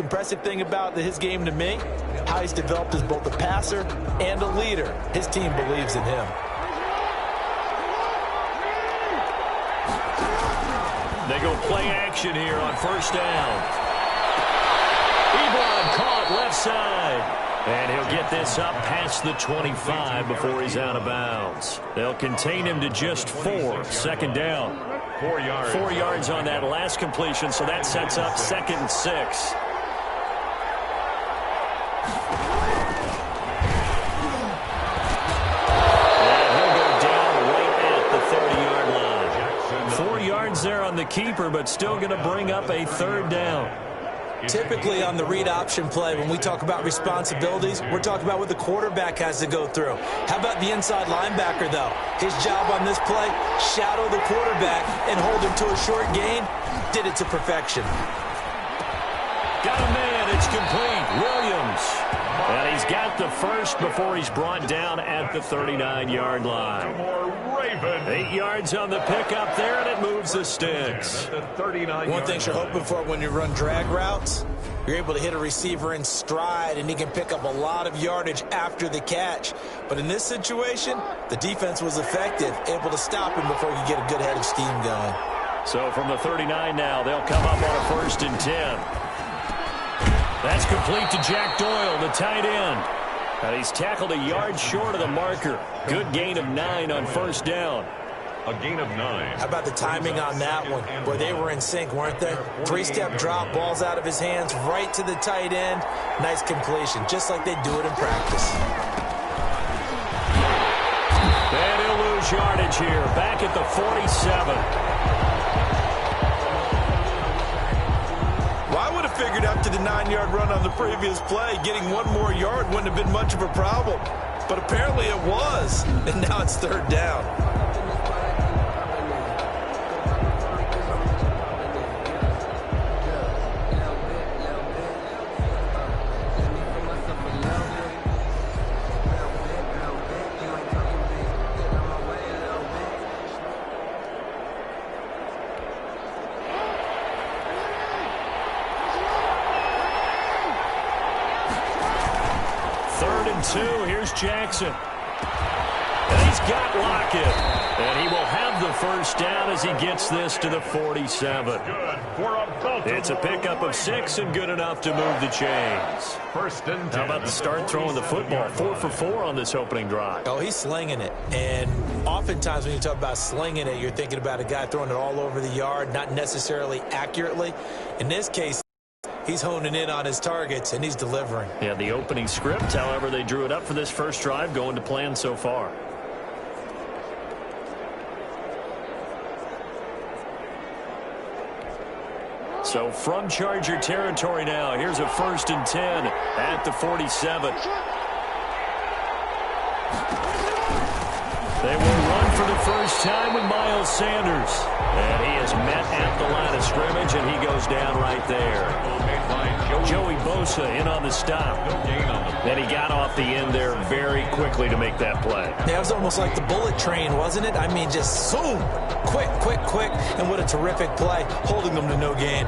impressive thing about his game to me, how he's developed as both a passer and a leader. His team believes in him. They go play action here on first down. Ebron caught left side. And he'll get this up past the 25 before he's out of bounds. They'll contain him to just 4. Second down. 4 yards. 4 yards on that last completion, so that sets up 2nd and 6. And he'll go down right at the 30-yard line. 4 yards there on the keeper, but still going to bring up a 3rd down. Typically on the read option play, when we talk about responsibilities, we're talking about what the quarterback has to go through. How about the inside linebacker, though? His job on this play, shadow the quarterback and hold him to a short gain. Did it to perfection. Got a man. It's complete. Williams. And he's got the first before he's brought down at the 39-yard line. 8 yards on the pickup there, and it moves the sticks. One thing you're hoping for when you run drag routes, you're able to hit a receiver in stride, and he can pick up a lot of yardage after the catch. But in this situation, the defense was effective, able to stop him before he could get a good head of steam going. So from the 39 now, they'll come up on a 1st and 10. That's complete to Jack Doyle, the tight end. And he's tackled a yard short of the marker. Good gain of 9 on first down. A gain of 9. How about the timing on that one? Boy, they were in sync, weren't they? 3-step drop, balls out of his hands, right to the tight end. Nice completion, just like they do it in practice. And he'll lose yardage here, back at the 47. Figured after the 9-yard run on the previous play, getting 1 more yard wouldn't have been much of a problem. But apparently it was, and now it's 3rd down. Here's Jackson. And he's got Lockett. And he will have the first down as he gets this to the 47. It's a pickup of 6 and good enough to move the chains. 1st and 10. How about the start throwing the football? 4 for 4 on this opening drive. Oh, he's slinging it. And oftentimes when you talk about slinging it, you're thinking about a guy throwing it all over the yard, not necessarily accurately. In this case, he's honing in on his targets, and he's delivering. Yeah, the opening script, however, they drew it up for this first drive, going to plan so far. So from Charger territory now, here's a 1st and 10 at the 47. They will run for the first time with Miles Sanders. And he is met at the line of scrimmage, and he goes down right there. Joey Bosa in on the stop. Then he got off the end there very quickly to make that play. Yeah, it was almost like the bullet train, wasn't it? I mean, just zoom, quick, quick, quick. And what a terrific play, holding them to no gain.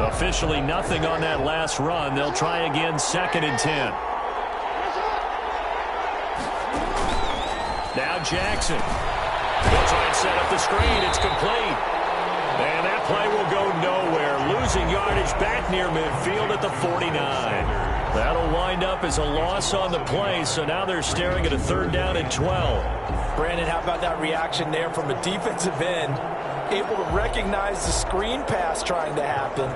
Officially nothing on that last run. They'll try again, 2nd and 10. Now Jackson. They'll try and set up the screen. It's complete. And that play will go nowhere. Losing yardage back near midfield at the 49. That'll wind up as a loss on the play, so now they're staring at a 3rd down and 12. Brandon, how about that reaction there from a defensive end? Able to recognize the screen pass trying to happen,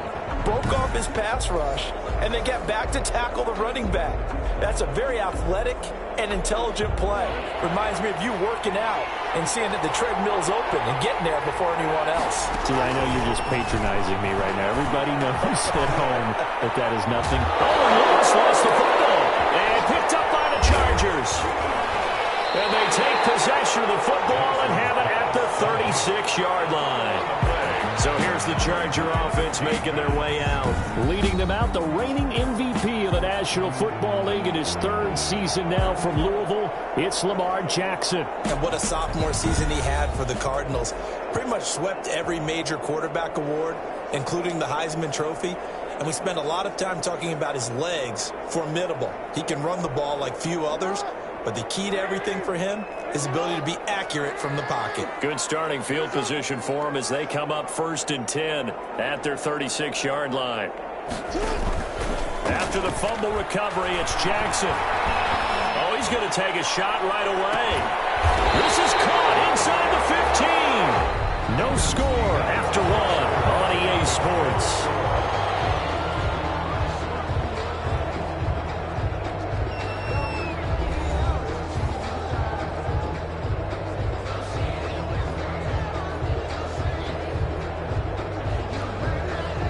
broke off his pass rush, and then get back to tackle the running back. That's a very athletic and intelligent play. Reminds me of you working out and seeing that the treadmill's open and getting there before anyone else. See, I know you're just patronizing me right now. Everybody knows at home that is nothing. Oh, Lewis lost the football and picked up by the Chargers. And they take possession of the football and have it at the 36-yard line. So here's the Charger offense making their way out. Leading them out, the reigning MVP of the the National Football League in his third season now from Louisville, it's Lamar Jackson. And what a sophomore season he had for the Cardinals. Pretty much swept every major quarterback award, including the Heisman Trophy. And we spent a lot of time talking about his legs. Formidable. He can run the ball like few others. But the key to everything for him is his ability to be accurate from the pocket. Good starting field position for him as they come up 1st and 10 at their 36-yard line. After the fumble recovery, it's Jackson. Oh, he's going to take a shot right away. This is caught inside the 15. No score after one on EA Sports.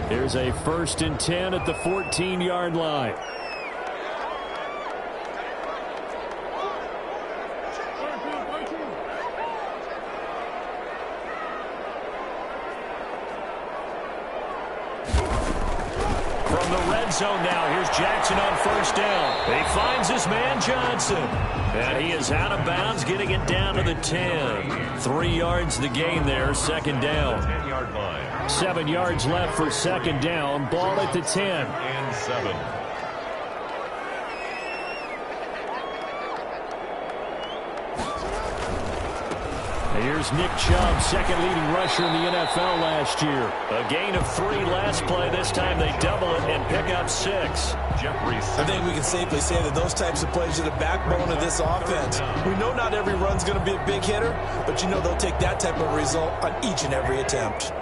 Here's a 1st and 10 at the 14-yard line. From the red zone now, here's Jackson on 1st down. He finds his man Johnson. And he is out of bounds, getting it down to the 10. 3 yards the gain there, 2nd down. 10-yard line. 7 yards left for 2nd down. Ball at the 10. And 7. Here's Nick Chubb, second leading rusher in the NFL last year. A gain of 3 last play. This time they double it and pick up 6. I think we can safely say that those types of plays are the backbone of this offense. We know not every run's going to be a big hitter, but you know they'll take that type of result on each and every attempt.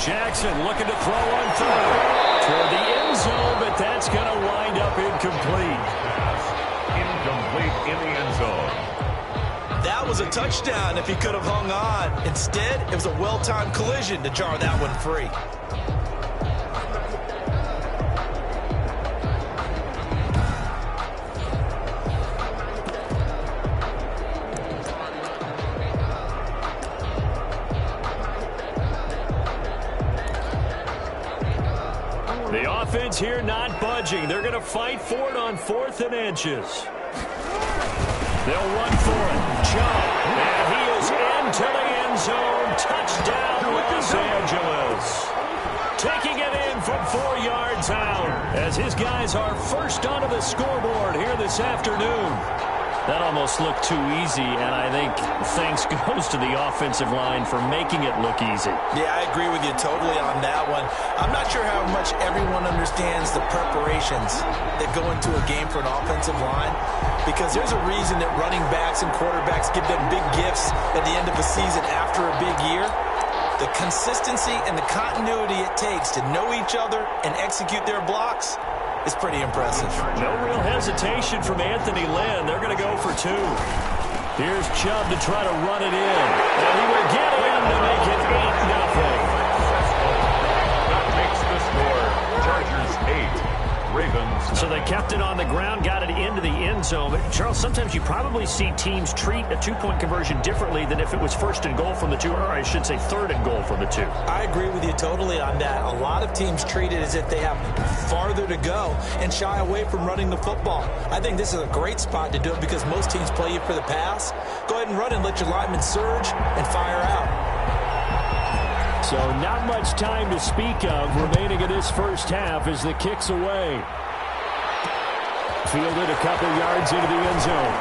Jackson looking to throw on third toward the end zone, but that's going to wind up incomplete. Incomplete in the end zone. That was a touchdown if he could have hung on. Instead, it was a well-timed collision to jar that one free. The offense here not budging. They're going to fight for it on 4th and inches. They'll run for it. Chubb. And he is into the end zone. Touchdown, Los Angeles. Taking it in from 4 yards out as his guys are first onto the scoreboard here this afternoon. That almost looked too easy, and I think thanks goes to the offensive line for making it look easy. Yeah, I agree with you totally on that one. I'm not sure how much everyone understands the preparations that go into a game for an offensive line, because there's a reason that running backs and quarterbacks give them big gifts at the end of the season after a big year. The consistency and the continuity it takes to know each other and execute their blocks is pretty impressive. No real hesitation from Anthony Lynn. They're going to go for 2. Here's Chubb to try to run it in. And he will get in to make it 8-0. That makes the score. Chargers 8. Ravens. So they kept it on the ground, got it into the end zone. But, Charles, sometimes you probably see teams treat a 2-point conversion differently than if it was 1st and goal from the 2, or I should say 3rd and goal from the 2. I agree with you totally on that. A lot of teams treat it as if they have farther to go and shy away from running the football. I think this is a great spot to do it because most teams play you for the pass. Go ahead and run and let your linemen surge and fire out. So not much time to speak of remaining in this first half as the kick's away. Fielded a couple yards into the end zone.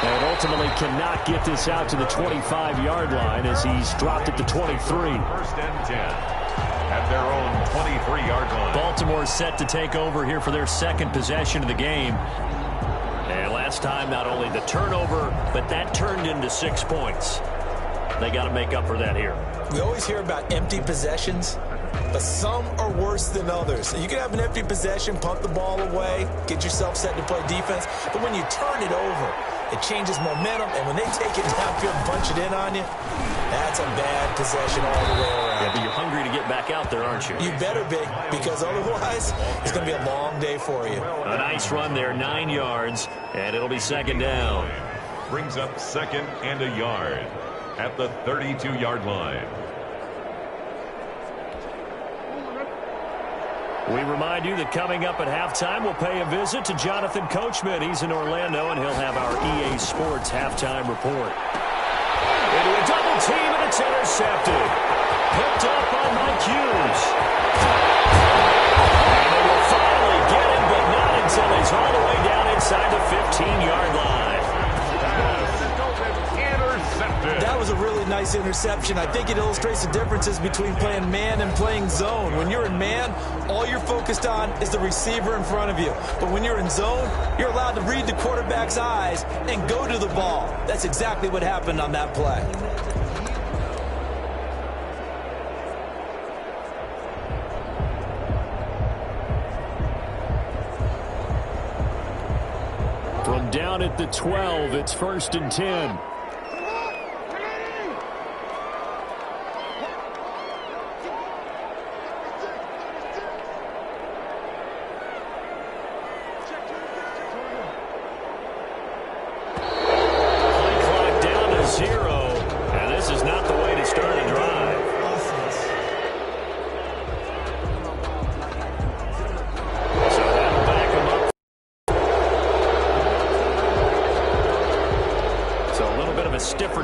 And ultimately cannot get this out to the 25-yard line as he's dropped it to 23. 1st and 10 at their own 23-yard line. Baltimore set to take over here for their 2nd possession of the game. And last time, not only the turnover, but that turned into 6 points. They got to make up for that here. We always hear about empty possessions, but some are worse than others. You can have an empty possession, punt the ball away, get yourself set to play defense, but when you turn it over, it changes momentum, and when they take it downfield and punch it in on you, that's a bad possession all the way around. Yeah, but you're hungry to get back out there, aren't you? You better be, because otherwise, it's going to be a long day for you. A nice run there, 9 yards, and it'll be 2nd down. brings up 2nd and a yard at the 32-yard line. We remind you that coming up at halftime, we'll pay a visit to Jonathan Coachman. He's in Orlando, and he'll have our EA Sports halftime report. Into a double team, and it's intercepted. Picked up by Mike Hughes. And they will finally get him, but not until he's all the way down inside the 15-yard line. That was a really nice interception. I think it illustrates the differences between playing man and playing zone. When you're in man, all you're focused on is the receiver in front of you. But when you're in zone, you're allowed to read the quarterback's eyes and go to the ball. That's exactly what happened on that play. From down at the 12, it's 1st and 10.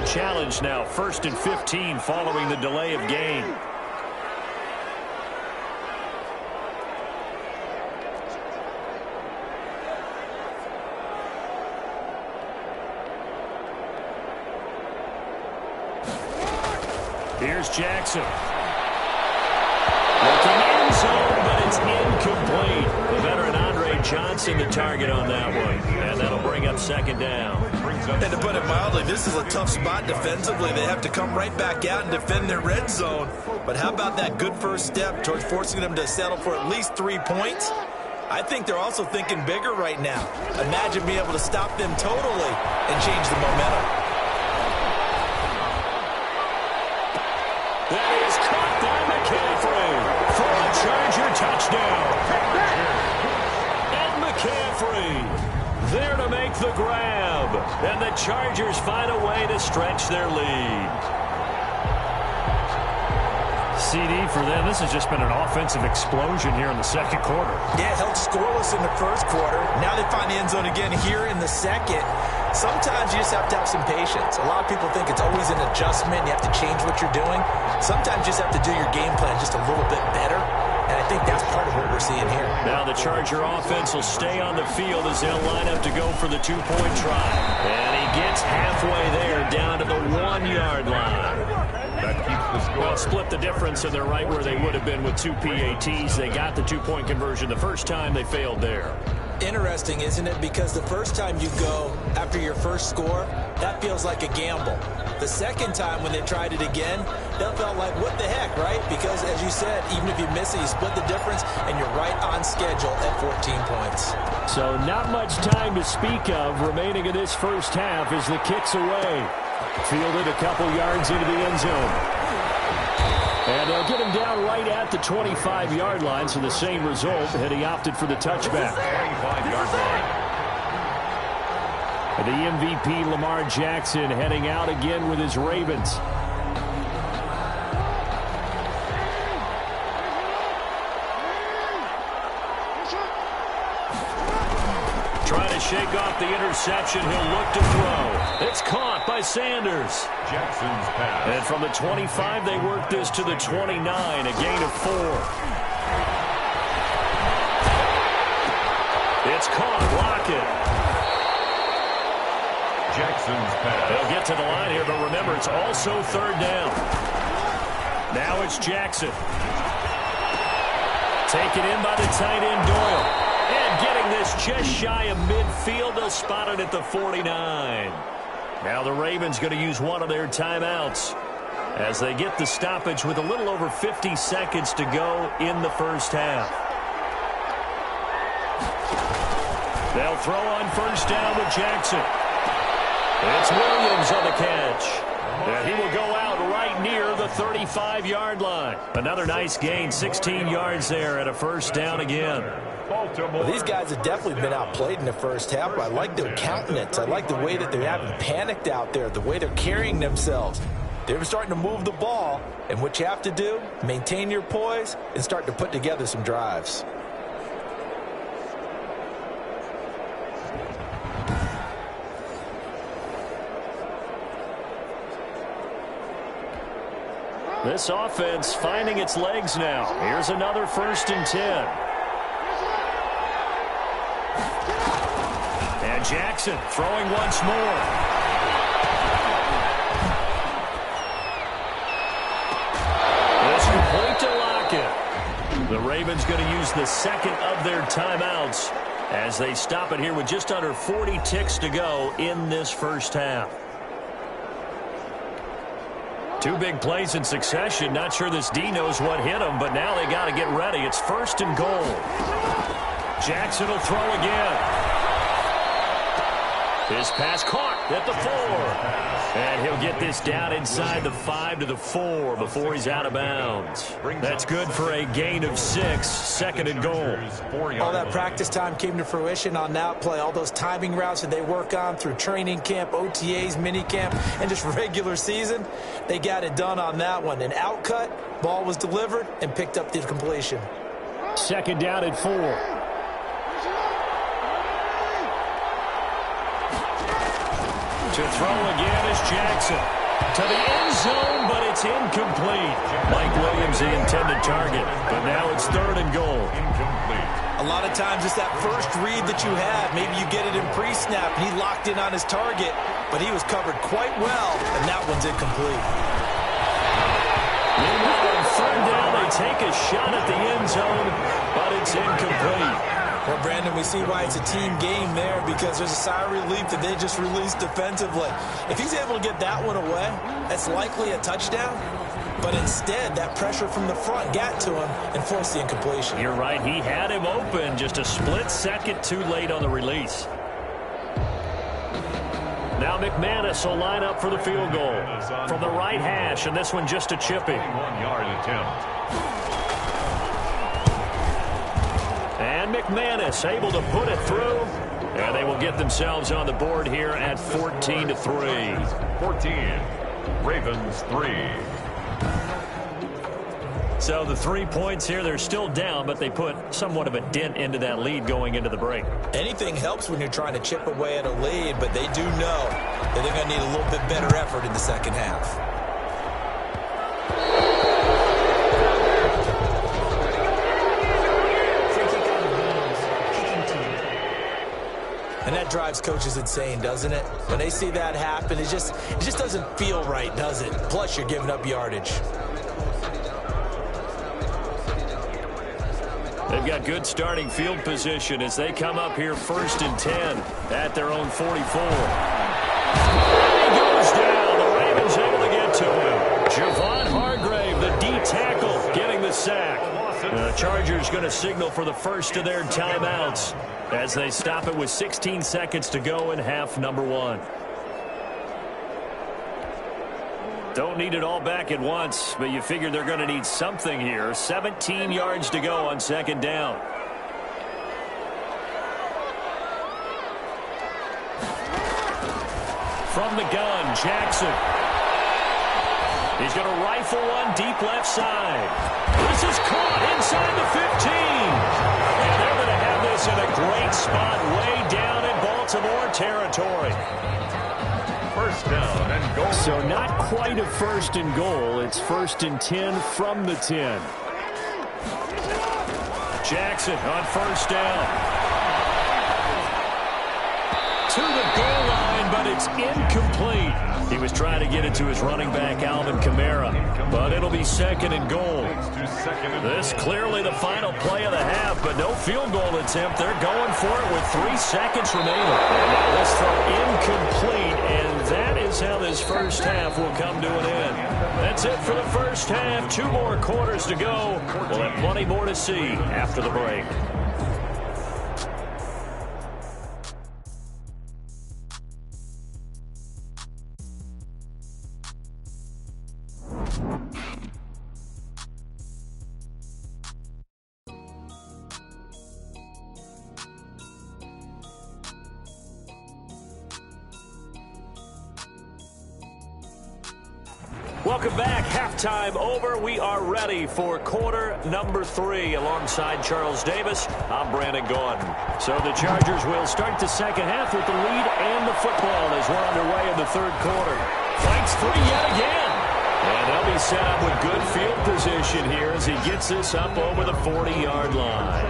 Challenge now, 1st and 15 following the delay of game. Here's Jackson. Looking end zone, but it's incomplete. The veteran Andre Johnson the target on that one. And that'll bring up 2nd down. And to put it mildly, this is a tough spot defensively. They have to come right back out and defend their red zone. But how about that good first step towards forcing them to settle for at least 3 points? I think they're also thinking bigger right now. Imagine being able to stop them totally and change the momentum. That is caught by McCaffrey for a Charger touchdown. And McCaffrey there to make the grab. And the Chargers find a way to stretch their lead. CD for them, this has just been an offensive explosion here in the 2nd quarter. Yeah, held scoreless in the 1st quarter. Now they find the end zone again here in the 2nd. Sometimes you just have to have some patience. A lot of people think it's always an adjustment. You have to change what you're doing. Sometimes you just have to do your game plan just a little bit better. And I think that's part of what we're seeing here. Now the Charger offense will stay on the field as they'll line up to go for the 2-point try. And he gets halfway there down to the 1-yard line. That keeps the score. Well, split the difference, and they're right where they would have been with 2 PATs. They got the 2-point conversion the first time. They failed there. Interesting, isn't it? Because the first time you go after your first score, that feels like a gamble. The second time when they tried it again, that felt like, what the heck, right? Because, as you said, even if you miss it, you split the difference, and you're right on schedule at 14 points. So not much time to speak of remaining in this first half as the kick's away. Fielded a couple yards into the end zone. And they'll get him down right at the 25-yard line, so the same result, had he opted for the touchback. 25-yard line. The MVP, Lamar Jackson, heading out again with his Ravens. Trying to shake off the interception. He'll look to throw. It's caught by Sanders. Jackson's pass. And from the 25, they work this to the 29, a gain of 4. It's caught. Lockett. Jackson's pass. They'll get to the line here, but remember, it's also 3rd down. Now it's Jackson. Taken in by the tight end, Doyle. And getting this just shy of midfield. They'll spot it at the 49. Now the Ravens going to use one of their timeouts as they get the stoppage with a little over 50 seconds to go in the first half. They'll throw on first down with Jackson. It's Williams on the catch. And he will go out right near the 35-yard line. Another nice gain, 16 yards there, and a first down again. Well, these guys have definitely been outplayed in the first half, but I like their countenance. I like the way that they haven't panicked out there, the way they're carrying themselves. They're starting to move the ball, and what you have to do, maintain your poise and start to put together some drives. This offense finding its legs now. Here's another 1st and 10. And Jackson throwing once more. It's complete to Lockett. The Ravens going to use the second of their timeouts as they stop it here with just under 40 ticks to go in this first half. Two big plays in succession. Not sure this D knows what hit him, but now they got to get ready. It's 1st and goal. Jackson will throw again. His pass caught at the 4. And he'll get this down inside the 5 to the 4 before he's out of bounds. That's good for a gain of 6, 2nd and goal. All that practice time came to fruition on that play. All those timing routes that they work on through training camp, OTAs, minicamp, and just regular season, they got it done on that one. An outcut, ball was delivered, and picked up the completion. 2nd down at 4. To throw again is Jackson. To the end zone, but it's incomplete. Mike Williams, the intended target. But now it's 3rd and goal. Incomplete. A lot of times it's that first read that you have. Maybe you get it in pre-snap. He locked in on his target, but he was covered quite well, and that one's incomplete. Meanwhile, on 3rd down, they take a shot at the end zone, but it's incomplete. Well, Brandon, we see why it's a team game there, because there's a sigh of relief that they just released defensively. If he's able to get that one away, that's likely a touchdown. But instead, that pressure from the front got to him and forced the incompletion. You're right. He had him open, just a split second too late on the release. Now McManus will line up for the field goal from the right hash, and this one just a chipping. 1-yard attempt. And McManus able to put it through, and they will get themselves on the board here at 14-3. 14. Ravens 3. So the 3 points here, they're still down, but they put somewhat of a dent into that lead going into the break. Anything helps when you're trying to chip away at a lead, but they do know that they're going to need a little bit better effort in the second half. And that drives coaches insane, doesn't it? When they see that happen, it just doesn't feel right, does it? Plus, you're giving up yardage. They've got good starting field position as they come up here 1st and 10 at their own 44. He goes down. The Ravens able to get to him. Javon Hargrave, the D tackle, getting the sack. The Chargers going to signal for the first of their timeouts as they stop it with 16 seconds to go in half number 1. Don't need it all back at once, but you figure they're going to need something here. 17 yards to go on 2nd down. From the gun, Jackson. He's going to rifle one deep left side. This is caught inside the 15. And they're going to have this in a great spot way down in Baltimore territory. 1st down and goal. So not quite a 1st and goal. It's 1st and 10 from the 10. Jackson on 1st down. To the goal line, but it's incomplete. He was trying to get it to his running back, Alvin Kamara, but it'll be 2nd and goal. This clearly the final play of the half, but no field goal attempt. They're going for it with 3 seconds remaining. And now this throw incomplete, and that is how this first half will come to an end. That's it for the first half. 2 more quarters to go. We'll have plenty more to see after the break. Welcome back. Halftime over. We are ready for quarter number 3. Alongside Charles Davis, I'm Brandon Gordon. So the Chargers will start the second half with the lead and the football as we're underway in the third quarter. Fights free yet again. And they'll be set up with good field position here as he gets this up over the 40-yard line.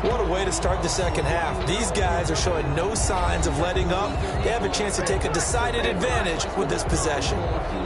What a way to start the second half. These guys are showing no signs of letting up. They have a chance to take a decided advantage with this possession.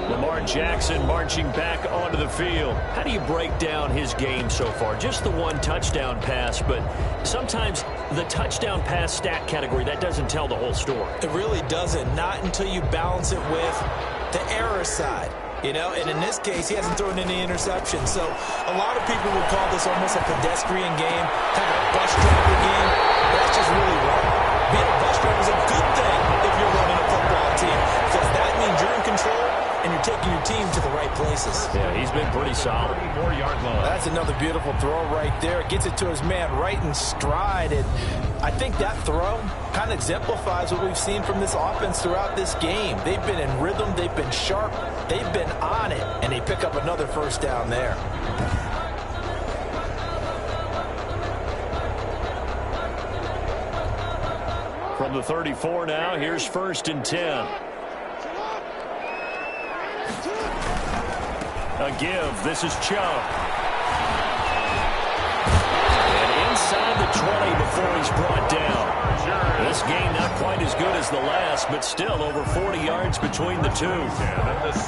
Lamar Jackson marching back onto the field. How do you break down his game so far? Just the one touchdown pass, but sometimes the touchdown pass stat category, that doesn't tell the whole story. It really doesn't. Not until you balance it with the error side. You know, and in this case, he hasn't thrown any interceptions. So a lot of people would call this almost a pedestrian game, kind of a bus driver game. That's just really wrong. Being a bus driver is a good thing if you're running a football team, because that means you're in control and you're taking your team to the right places. Yeah, he's been pretty solid. 4-yard line. That's another beautiful throw right there. Gets it to his man right in stride. And I think that throw kind of exemplifies what we've seen from this offense throughout this game. They've been in rhythm. They've been sharp. They've been on it. And they pick up another first down there. From the 34 now, here's 1st and 10. A give. This is Chubb. And inside the 20 before he's brought down. This game not quite as good as the last, but still over 40 yards between the two.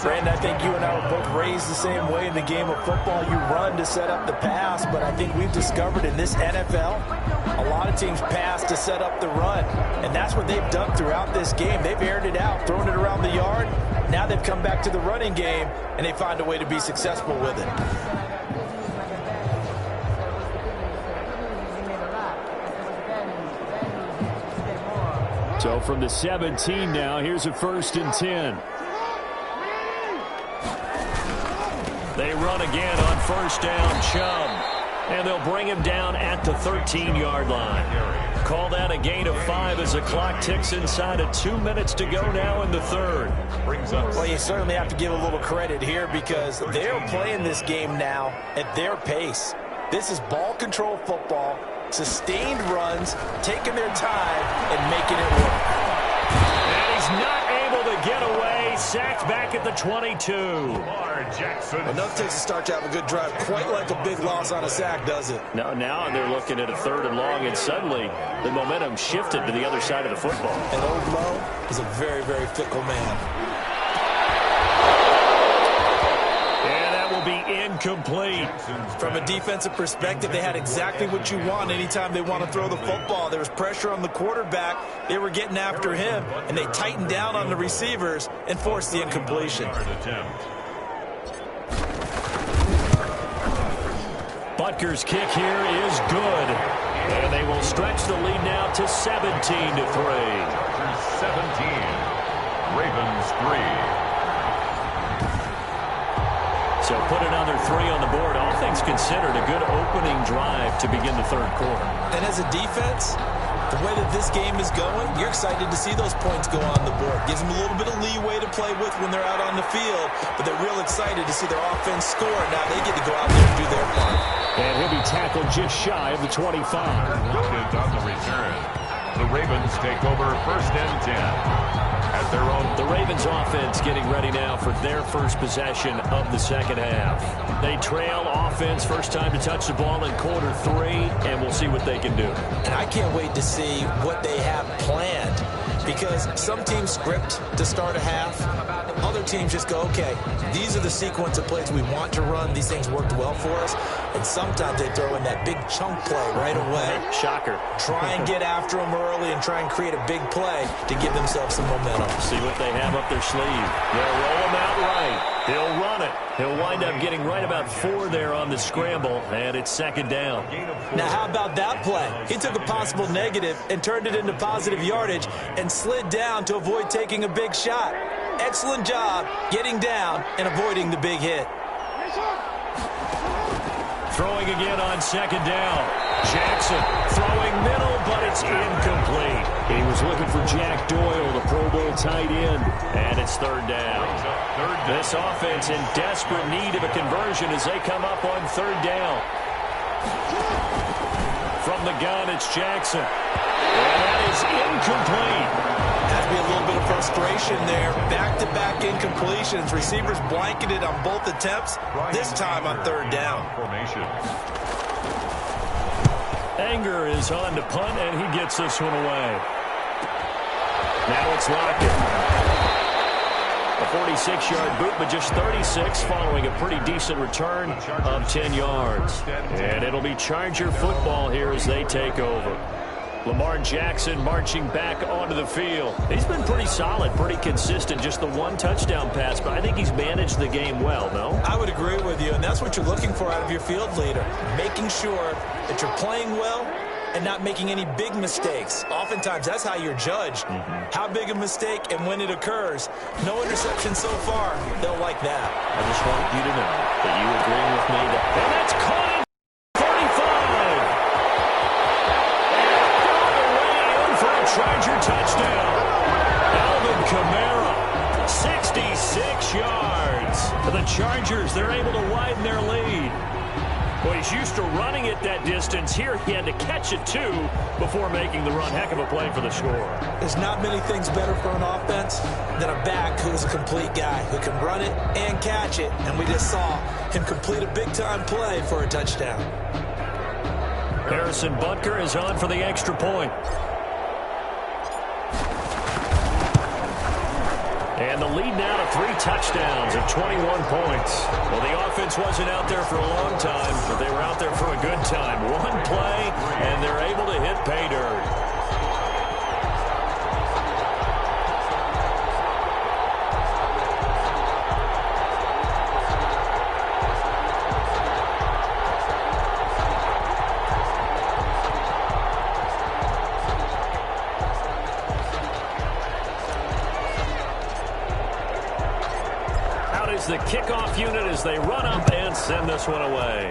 Brandon, I think you and I were both raised the same way in the game of football. You run to set up the pass, but I think we've discovered in this NFL, a lot of teams pass to set up the run. And that's what they've done throughout this game. They've aired it out, thrown it around the yard. Now they've come back to the running game, and they find a way to be successful with it. So from the 17 now, here's a 1st and 10. They run again on 1st down, Chubb. And they'll bring him down at the 13-yard line. Call that a gain of 5 as the clock ticks inside of 2 minutes to go now in the third. Well, you certainly have to give a little credit here because they're playing this game now at their pace. This is ball control football, sustained runs, taking their time and making it work. And he's not able to get away. Sacked back at the 22. Jackson. Enough takes to start to have a good drive. Quite like a big loss on a sack, does it? Now they're looking at a 3rd and long, and suddenly the momentum shifted to the other side of the football. And Old Lowe is a very, very fickle man. And that will be incomplete. From a defensive perspective, they had exactly what you want anytime they want to throw the football. There was pressure on the quarterback. They were getting after him, and they tightened down on the receivers and forced the incompletion. Butker's kick here is good. And they will stretch the lead now to 17-3. 17. Ravens 3. So put another 3 on the board. All things considered, a good opening drive to begin the third quarter. And as a defense, the way that this game is going, you're excited to see those points go on the board. Gives them a little bit of leeway to play with when they're out on the field, but they're real excited to see their offense score. Now they get to go out there and do their part. And he'll be tackled just shy of the 25. Loaded on the return. The Ravens take over 1st and 10. At their own. The Ravens offense getting ready now for their first possession of the second half. They trail offense, first time to touch the ball in quarter 3, and we'll see what they can do. And I can't wait to see what they have planned, because some teams script to start a half. Other teams just go, okay, these are the sequence of plays we want to run. These things worked well for us. And sometimes they throw in that big chunk play right away. Shocker. Try and get after them early and try and create a big play to give themselves some momentum. See what they have up their sleeve. They'll roll him out right. He'll run it. He'll wind up getting right about 4 there on the scramble, and it's 2nd down. Now, how about that play? He took a possible negative and turned it into positive yardage and slid down to avoid taking a big shot. Excellent job getting down and avoiding the big hit. Throwing again on 2nd down. Jackson throwing middle, but it's It's incomplete. He was looking for Jack Doyle, the Pro Bowl tight end, and it's third down. This offense in desperate need of a conversion as they come up on third down. From the gun, it's Jackson. And that is incomplete. Has to be a little bit of frustration there. Back-to-back incompletions. Receivers blanketed on both attempts, this time on third down. Formation. Anger is on to punt, and he gets this one away. Now it's Lockett. A 46-yard boot, but just 36 following a pretty decent return of 10 yards. And it'll be Charger football here as they take over. Lamar Jackson marching back onto the field. He's been pretty solid, pretty consistent, just the one touchdown pass, but I think he's managed the game well, no? I would agree with you, and that's what you're looking for out of your field leader, making sure that you're playing well and not making any big mistakes. Oftentimes, that's how you're judged. How big a mistake and when it occurs. No interception so far. They'll like that. I just want you to know that you agree with me that, and that's caught. Charger touchdown. Alvin Kamara, 66 yards. The Chargers, they're able to widen their lead. Well, he's used to running it that distance. Here, he had to catch it, too, before making the run. Heck of a play for the score. There's not many things better for an offense than a back who's a complete guy who can run it and catch it. And we just saw him complete a big-time play for a touchdown. Harrison Butker is on for the extra point. And the lead now to 3 touchdowns at 21 points. Well, the offense wasn't out there for a long time, but they were out there for a good time. One play, and they're able to hit pay dirt. The kickoff unit as they run up and send this one away.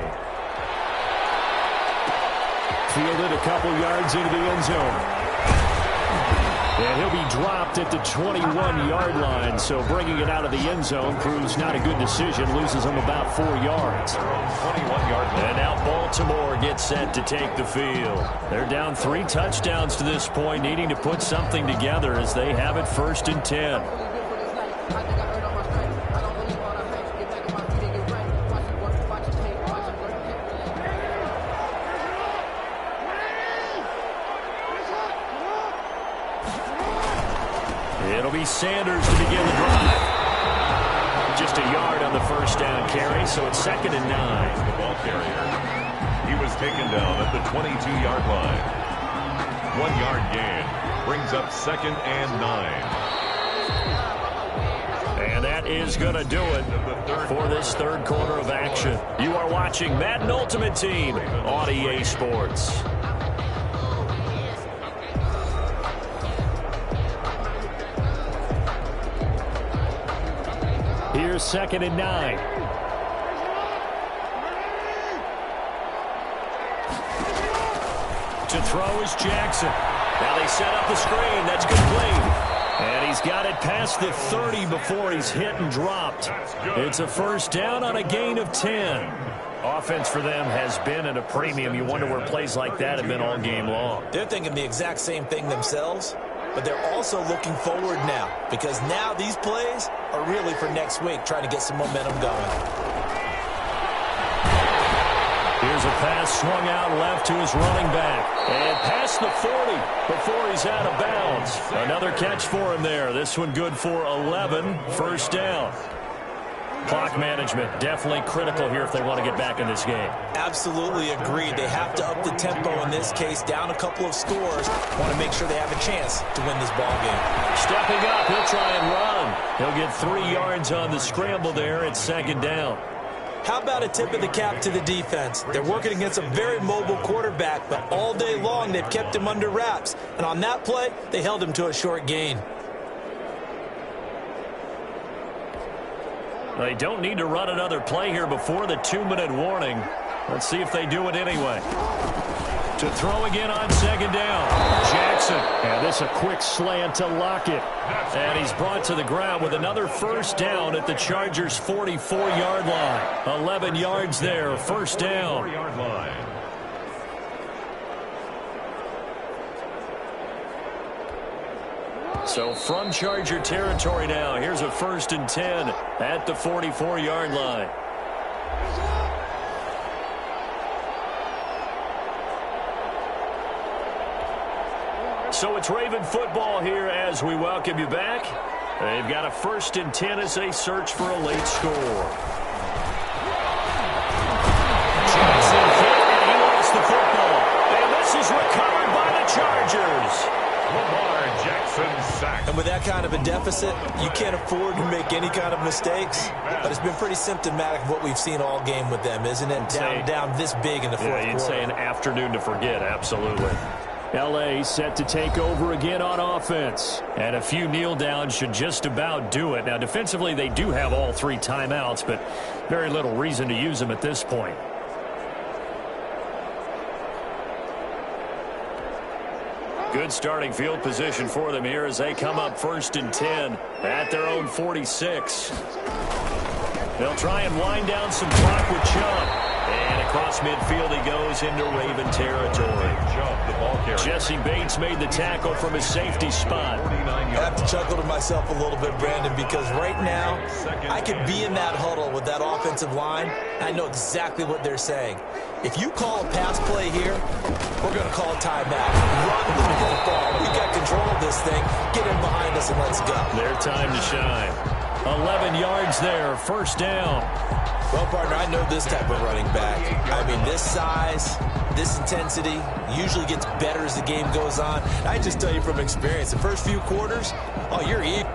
Fielded a couple yards into the end zone. And he'll be dropped at the 21-yard line, so bringing it out of the end zone proves not a good decision, loses him about 4 yards. 21-yard line. And now Baltimore gets set to take the field. They're down 3 touchdowns to this point, needing to put something together as they have it 1st and 10. It'll be Sanders to begin the drive. Just a yard on the first down carry, so it's 2nd and 9. The ball carrier. He was taken down at the 22-yard line. 1-yard gain brings up 2nd and 9. And that is going to do it for this third quarter of action. You are watching Madden Ultimate Team on EA Sports. Here's 2nd and 9. To throw is Jackson. Now they set up the screen. That's complete. And he's got it past the 30 before he's hit and dropped. It's a first down on a gain of 10. Offense for them has been at a premium. You wonder where plays like that have been all game long. They're thinking the exact same thing themselves, but they're also looking forward now because now these plays are really for next week, trying to get some momentum going. Here's a pass swung out left to his running back. And past the 40 before he's out of bounds. Another catch for him there. This one good for 11. First down. Clock management definitely critical here if they want to get back in this game. Absolutely agreed. They have to up the tempo in this case, down a couple of scores. Want to make sure they have a chance to win this ball game. Stepping up, he'll try and run. He'll get 3 yards on the scramble there. It's 2nd down. How about a tip of the cap to the defense? They're working against a very mobile quarterback, but all day long they've kept him under wraps. And on that play, they held him to a short gain. They don't need to run another play here before the 2-minute warning. Let's see if they do it anyway. To throw again on second down. Jackson. And this a quick slant to Lockett. And he's brought to the ground with another first down at the Chargers' 44-yard line. 11 yards there, first down. So from Charger territory now, here's a 1st and 10 at the 44-yard line. So it's Raven football here as we welcome you back. They've got a 1st and 10 as they search for a late score. Jackson hit and he lost the football. And this is recovered by the Chargers. Lamar Jackson sacked. And with that kind of a deficit, you can't afford to make any kind of mistakes. But it's been pretty symptomatic of what we've seen all game with them, isn't it? Down this big in the fourth quarter. You'd say an afternoon to forget, absolutely. L.A. set to take over again on offense. And a few kneel downs should just about do it. Now, defensively, they do have all 3 timeouts, but very little reason to use them at this point. Good starting field position for them here as they come up 1st and 10 at their own 46. They'll try and wind down some clock with Chubb. And across midfield he goes into Raven territory. Jesse Bates made the tackle from his safety spot. I have to chuckle to myself a little bit, Brandon, because right now I could be in that huddle with that offensive line. I know exactly what they're saying. If you call a pass play here, we're going to call a timeout. Run the football. We got control of this thing. Get in behind us and let's go. Their time to shine. 11 yards there, first down. Well, partner, I know this type of running back. I mean, this size, this intensity usually gets better as the game goes on. I just tell you from experience, the first few quarters, oh, you're eating.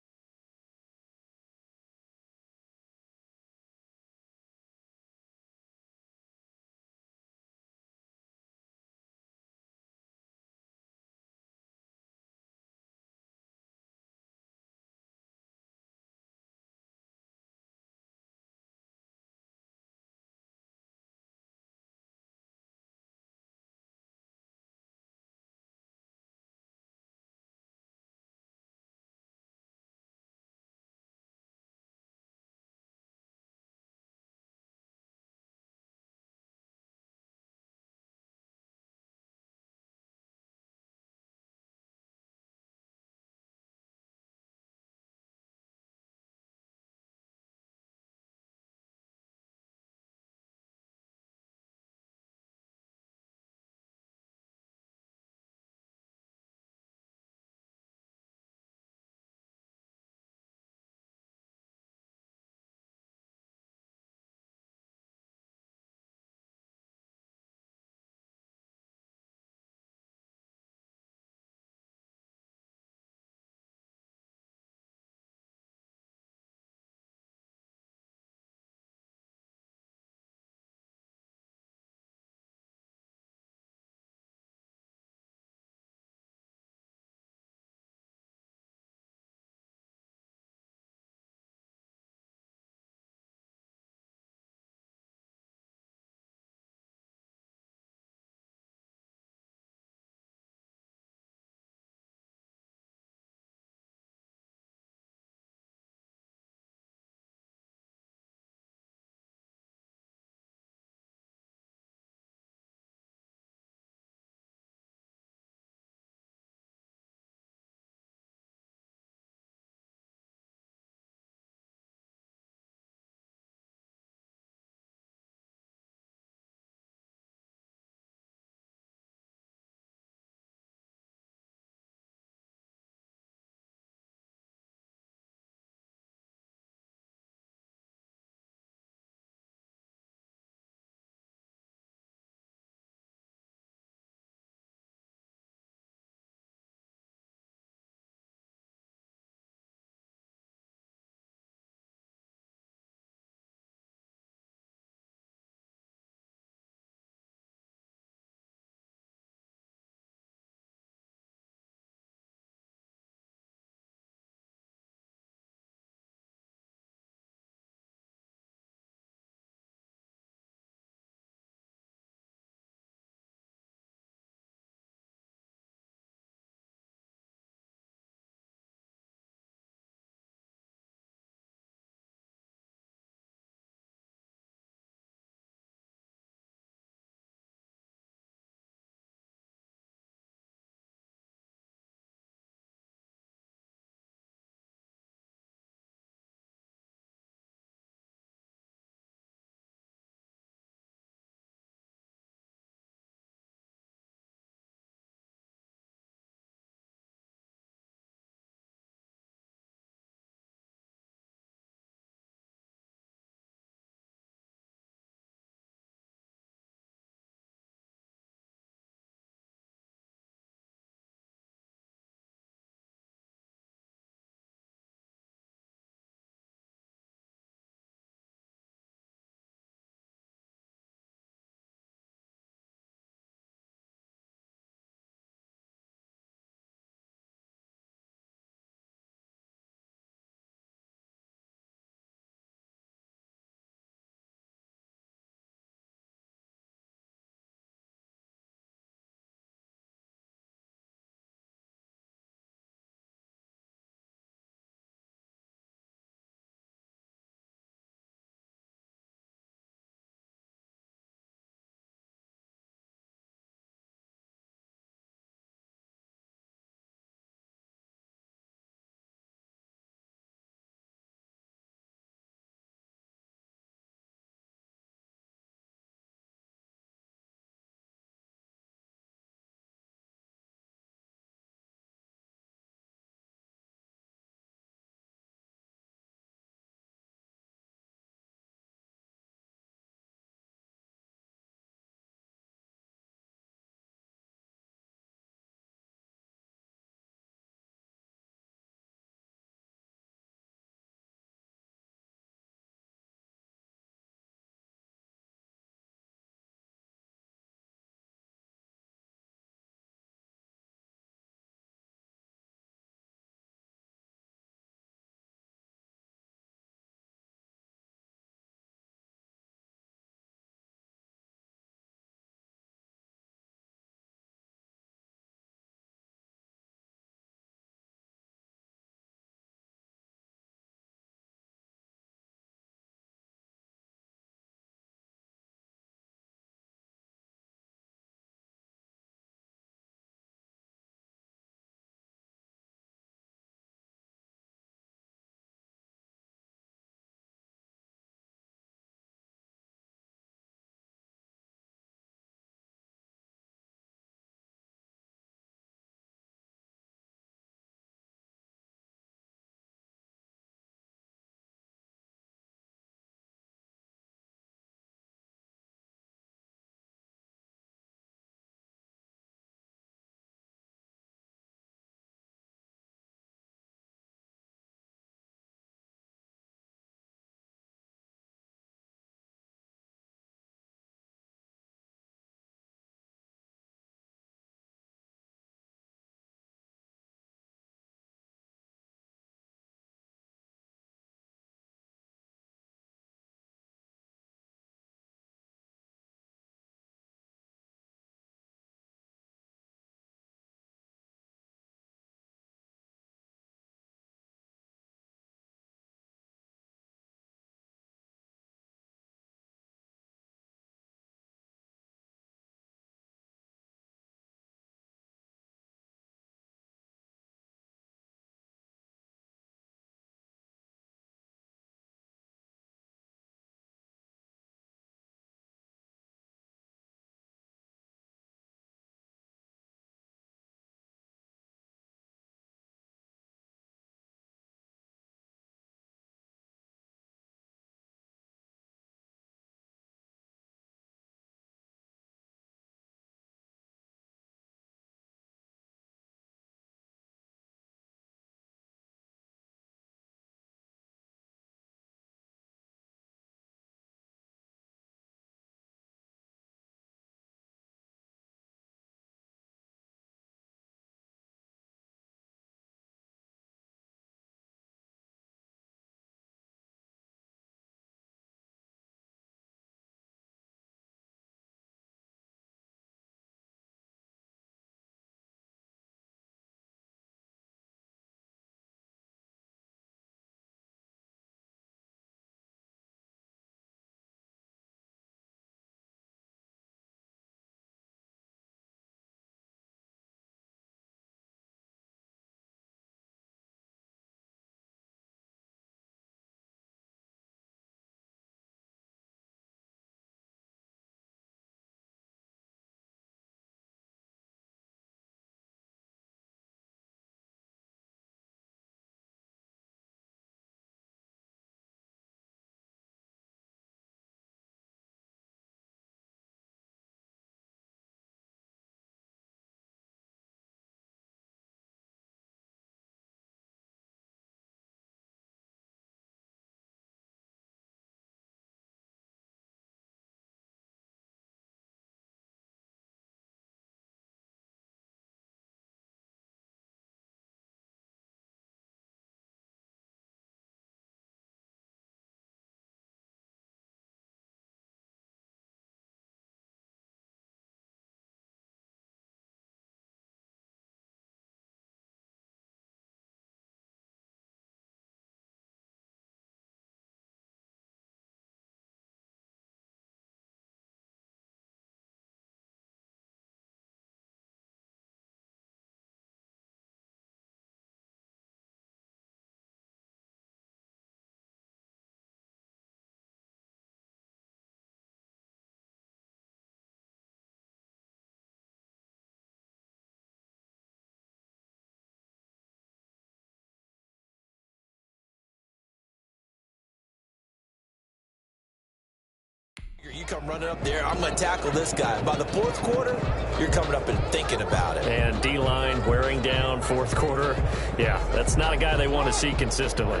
You come running up there, I'm going to tackle this guy. By the fourth quarter, you're coming up and thinking about it. And D-line wearing down fourth quarter. Yeah, that's not a guy they want to see consistently.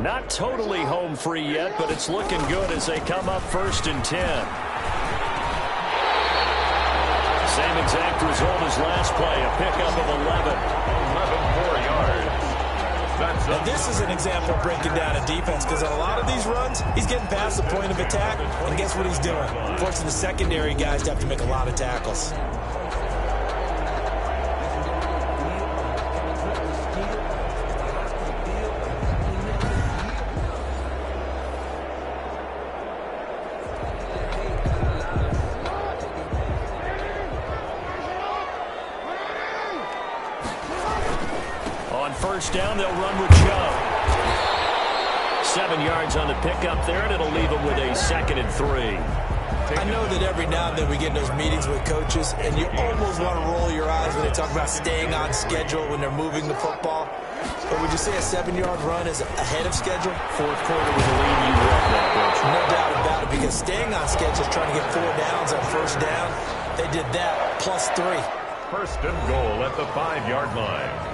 Not totally home free yet, but it's looking good as they come up 1st and 10. Same exact result as last play, a pickup of 11. 4 yards. And this is an example of breaking down a defense, because on a lot of these runs, he's getting past the point of attack, and guess what he's doing? Forcing the secondary guys to have to make a lot of tackles. First down, they'll run with Joe. 7 yards on the pickup there, and it'll leave them with a 2nd and 3. I know that every now and then we get in those meetings with coaches, and you almost want to roll your eyes when they talk about staying on schedule when they're moving the football. But would you say a 7-yard run is ahead of schedule? Fourth quarter with the lead, you love that, Coach. No doubt about it, because staying on schedule is trying to get 4 downs on first down. They did that, plus 3. 1st and goal at the 5-yard line.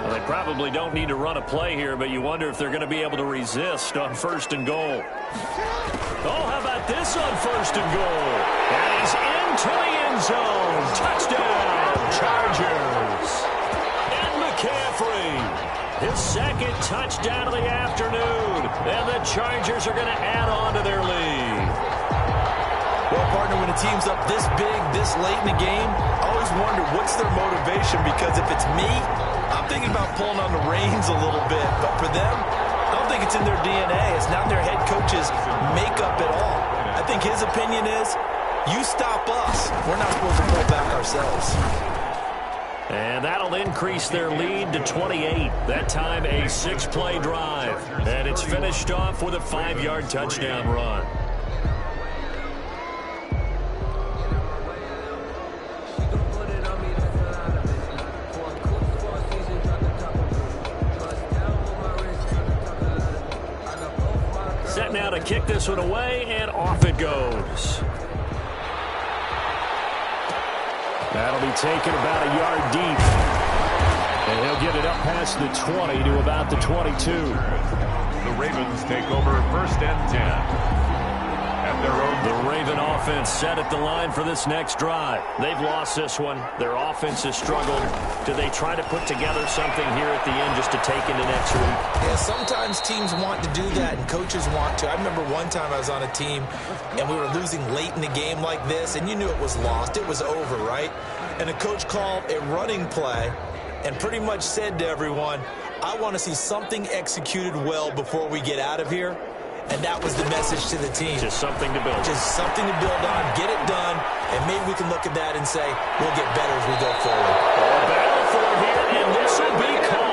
Well, they probably don't need to run a play here, but you wonder if they're going to be able to resist on 1st and goal. Oh, how about this on 1st and goal? And he's into the end zone. Touchdown, Chargers. And McCaffrey, his 2nd touchdown of the afternoon. And the Chargers are going to add on to their lead. Well, partner, when a team's up this big, this late in the game, I always wonder what's their motivation, because if it's me, I'm thinking about pulling on the reins a little bit. But for them, I don't think it's in their DNA. It's not their head coach's makeup at all. I think his opinion is, you stop us. We're not supposed to pull back ourselves. And that'll increase their lead to 28. That time a 6-play drive. And it's finished off with a 5-yard touchdown run. Now to kick this one away, and off it goes. That'll be taken about a yard deep. And he'll get it up past the 20 to about the 22. The Ravens take over 1st and 10. At their own. The Raven offense set at the line for this next drive. They've lost this one. Their offense has struggled. Do they try to put together something here at the end just to take into next week? Yeah, sometimes teams want to do that and coaches want to. I remember one time I was on a team and we were losing late in the game like this, and you knew it was lost. It was over, right? And the coach called a running play and pretty much said to everyone, I want to see something executed well before we get out of here. And that was the message to the team. Just something to build. Just something to build on, get it done, and maybe we can look at that and say, we'll get better as we go forward. A battle for it here, and this will be called.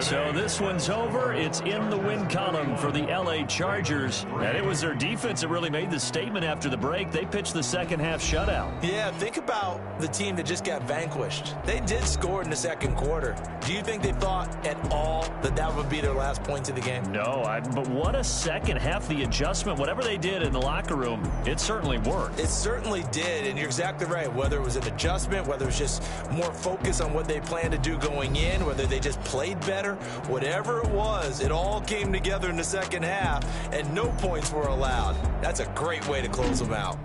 So this one's over. It's in the win column for the L.A. Chargers. And it was their defense that really made the statement after the break. They pitched the second-half shutout. Yeah, think about the team that just got vanquished. They did score in the second quarter. Do you think they thought at all that that would be their last points of the game? No, but what a second half. The adjustment, whatever they did in the locker room, it certainly worked. It certainly did, and you're exactly right. Whether it was an adjustment, whether it was just more focus on what they planned to do going in, whether they just played better, whatever it was, it all came together in the second half, and no points were allowed. That's a great way to close them out.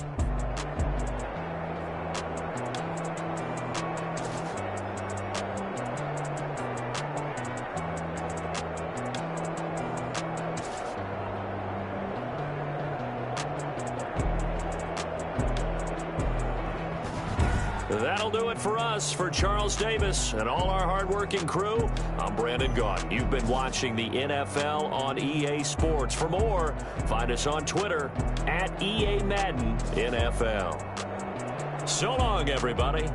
That'll do it for us. For Charles Davis and all our hardworking crew, I'm Brandon Gaudin. You've been watching the NFL on EA Sports. For more, find us on Twitter at EA Madden NFL. So long, everybody.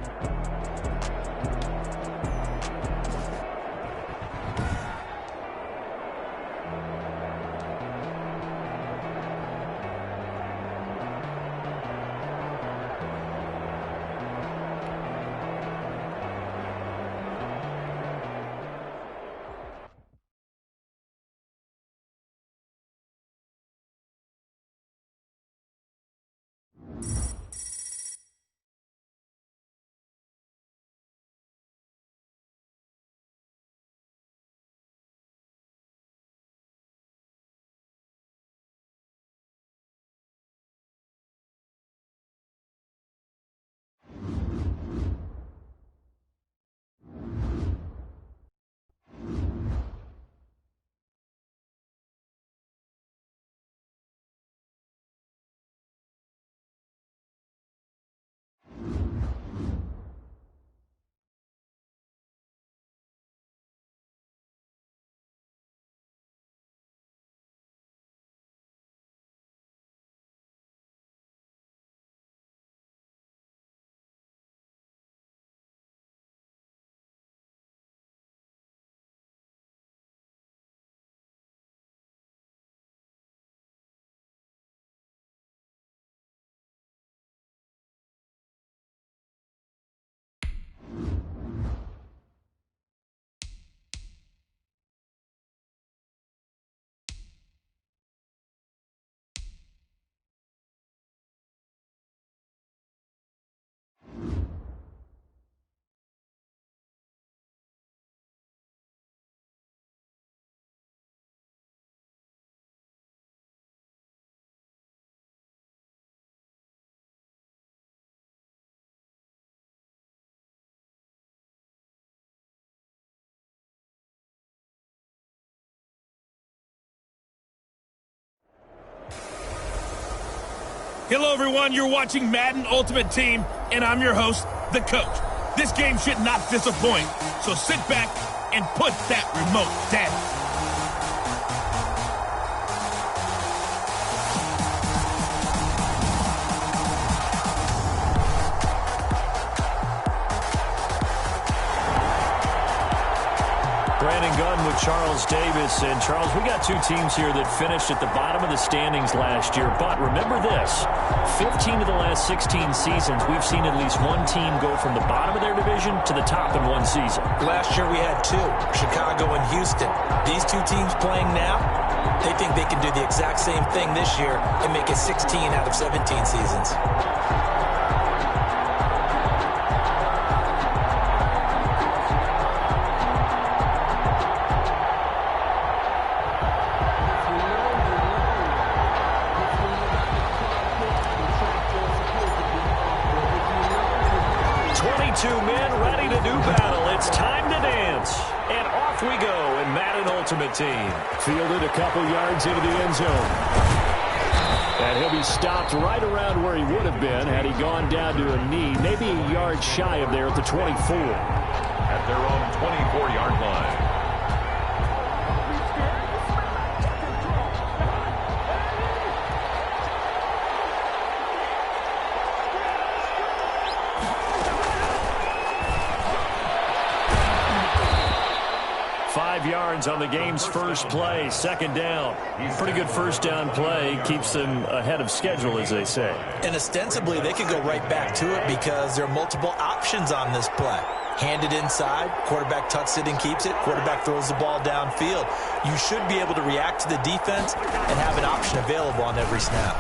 Hello, everyone. You're watching Madden Ultimate Team, and I'm your host, the coach. This game should not disappoint, so sit back and put that remote down. Brandon Gunn with Charles Davis. And, Charles, we got two teams here that finished at the bottom of the standings last year. But remember this, 15 of the last 16 seasons, we've seen at least one team go from the bottom of their division to the top in one season. Last year we had two, Chicago and Houston. These two teams playing now, they think they can do the exact same thing this year and make it 16 out of 17 seasons. 22 men ready to do battle. It's time to dance. And off we go in Madden Ultimate Team. Fielded a couple yards into the end zone. And he'll be stopped right around where he would have been had he gone down to a knee, maybe a yard shy of there at the 24. At their own 24-yard line. 5 yards on the game's first play, second down. Pretty good first down play. Keeps them ahead of schedule, as they say. And ostensibly, they could go right back to it because there are multiple options on this play. Hand it inside, quarterback tucks it and keeps it, quarterback throws the ball downfield. You should be able to react to the defense and have an option available on every snap.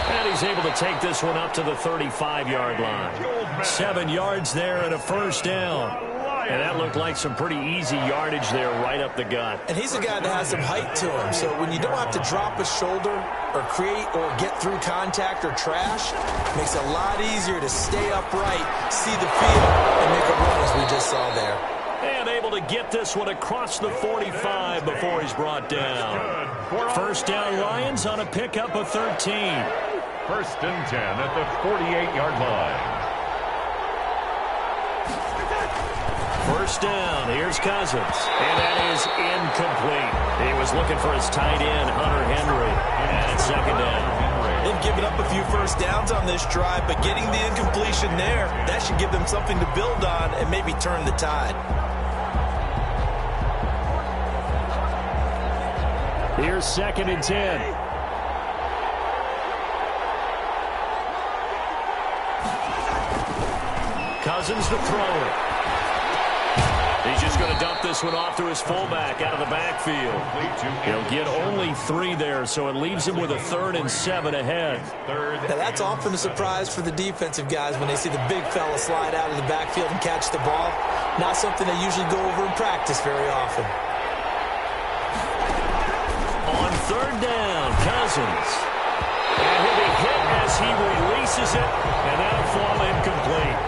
And he's able to take this one up to the 35-yard line. 7 yards there and a first down. And that looked like some pretty easy yardage there right up the gut. And he's a guy that has some height to him, so when you don't have to drop a shoulder or create or get through contact or trash, it makes it a lot easier to stay upright, see the field, and make a run as we just saw there. And able to get this one across the 45 before he's brought down. First down Lions on a pickup of 13. First and 10 at the 48-yard line. First down, here's Cousins, and that is incomplete. He was looking for his tight end, Hunter Henry, and it's second down. They've given up a few first downs on this drive, but getting the incompletion there, that should give them something to build on and maybe turn the tide. Here's second and 10. Cousins to throw it. He's just going to dump this one off to his fullback out of the backfield. He'll get only 3 there, so it leaves him with a 3rd and 7 ahead. Now that's often a surprise for the defensive guys when they see the big fella slide out of the backfield and catch the ball. Not something they usually go over in practice very often. On 3rd down, Cousins. And he'll be hit as he releases it, and that'll fall incomplete.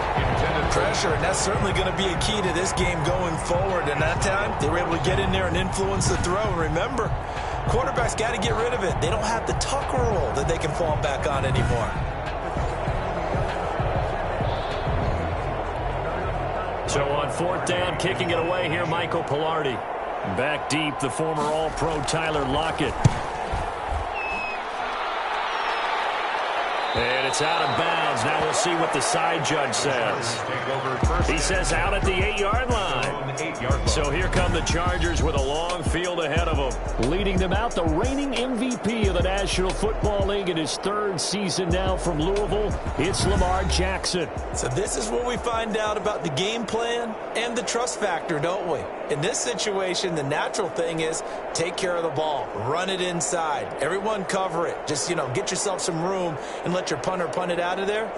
Pressure, and that's certainly going to be a key to this game going forward. And that time, they were able to get in there and influence the throw. And remember, quarterbacks got to get rid of it. They don't have the tuck rule that they can fall back on anymore. So on 4th down, kicking it away here, Michael Pilardi. Back deep, the former All-Pro Tyler Lockett. And it's out of bounds. Now we'll see what the side judge says. He says out at the 8-yard line. So here come the Chargers with a long field ahead of them. Leading them out, the reigning MVP of the National Football League in his 3rd season now from Louisville. It's Lamar Jackson. So this is where we find out about the game plan and the trust factor, don't we? In this situation, the natural thing is take care of the ball. Run it inside. Everyone cover it. Just, get yourself some room and let your punter punt it out of there.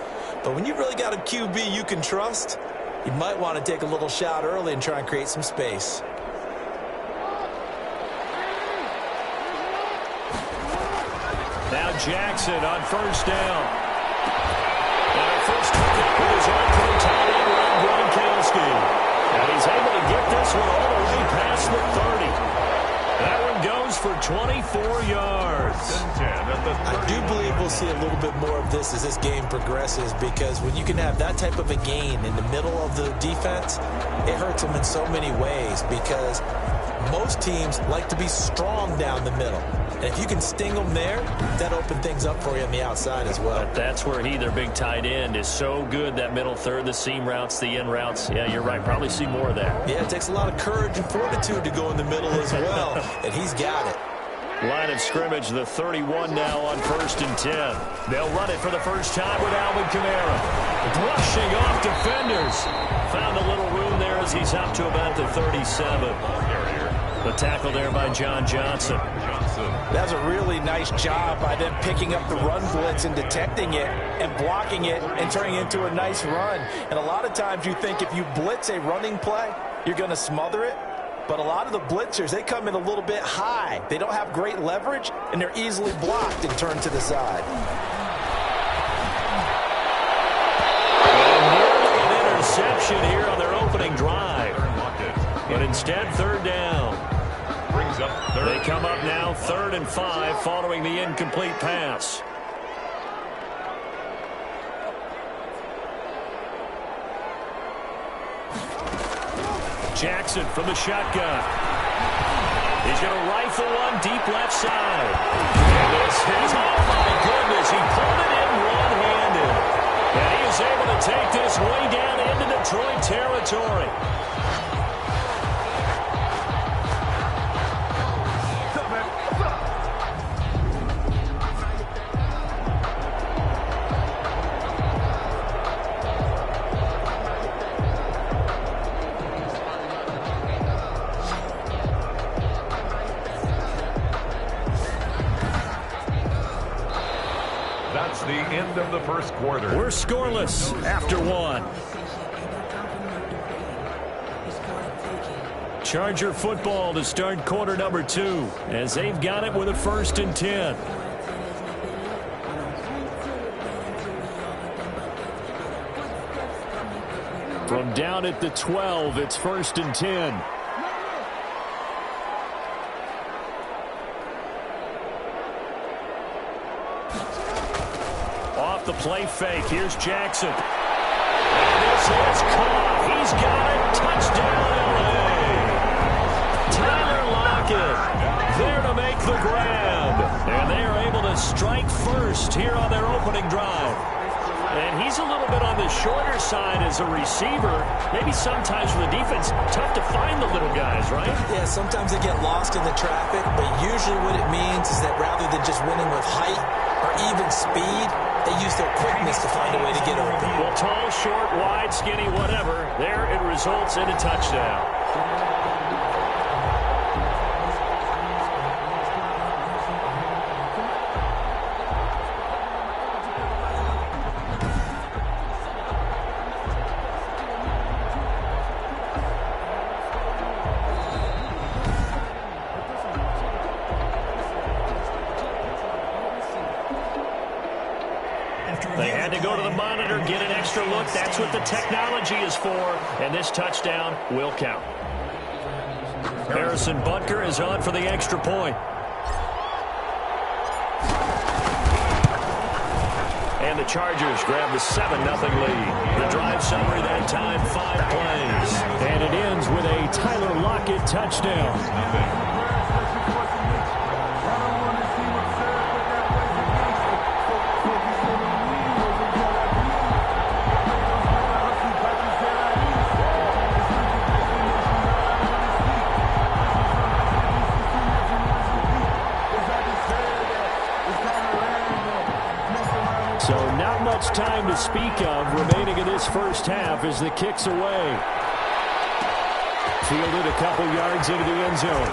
But when you really got a QB you can trust, you might want to take a little shot early and try and create some space. Now Jackson on 1st down. And our first target is on for the tight end, Rob Gronkowski. And he's able to get this one all the way past the 30. That one goes for 24 yards. I do believe we'll see a little bit more of this as this game progresses, because when you can have that type of a gain in the middle of the defense, it hurts them in so many ways, because most teams like to be strong down the middle. And if you can sting them there, that opens things up for you on the outside as well. But that's where their big tight end, is so good, that middle third, the seam routes, the in routes. Yeah, you're right. Probably see more of that. Yeah, it takes a lot of courage and fortitude to go in the middle as well, and he's got it. Line of scrimmage, the 31 now on 1st and 10. They'll run it for the first time with Alvin Kamara. Brushing off defenders. Found a little room there as he's up to about the 37. The tackle there by John Johnson. That was a really nice job by them picking up the run blitz and detecting it and blocking it and turning it into a nice run. And a lot of times you think if you blitz a running play, you're going to smother it. But a lot of the blitzers, they come in a little bit high. They don't have great leverage, and they're easily blocked and turned to the side. And nearly an interception here on their opening drive. But instead, 3rd down. Brings up 3rd. They come up now 3rd and 5 following the incomplete pass. Jackson from the shotgun. He's going to rifle one deep left side. And this is, oh my goodness, he pulled it in one-handed. And he is able to take this way down into Detroit territory. That's the end of the first quarter. We're scoreless after 1. Charger football to start quarter number 2 as they've got it with a 1st and 10. From down at the 12, it's 1st and 10. Off the play fake, here's Jackson. And this is caught. He's got it. Touchdown, LA. Tyler Lockett there to make the grab. And they are able to strike first here on their opening drive. And he's a little bit on the shorter side as a receiver. Maybe sometimes for the defense, tough to find the little guys, right? Yeah, sometimes they get lost in the traffic, but usually what it means is that rather than just winning with height or even speed, they use their quickness to find a way to get open. Well, tall, short, wide, skinny, whatever, there it results in a touchdown. They had to go to the monitor, get an extra look. That's what the technology is for. And this touchdown will count. Harrison Butker is on for the extra point. And the Chargers grab the 7-0 lead. The drive summary that time, 5 plays. And it ends with a Tyler Lockett touchdown. So not much time to speak of remaining in this first half as the kick's away. Fielded a couple yards into the end zone.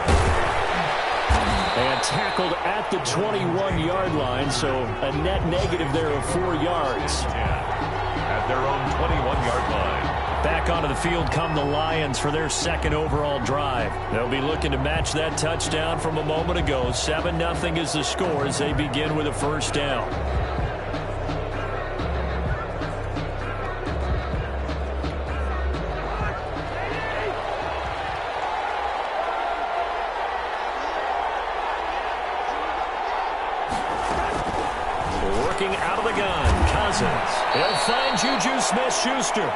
And tackled at the 21-yard line, so a net negative there of 4 yards. At their own 21-yard line. Back onto the field come the Lions for their 2nd overall drive. They'll be looking to match that touchdown from a moment ago. 7-0 is the score as they begin with a first down. looking out of the gun. Cousins. He'll find Juju Smith-Schuster.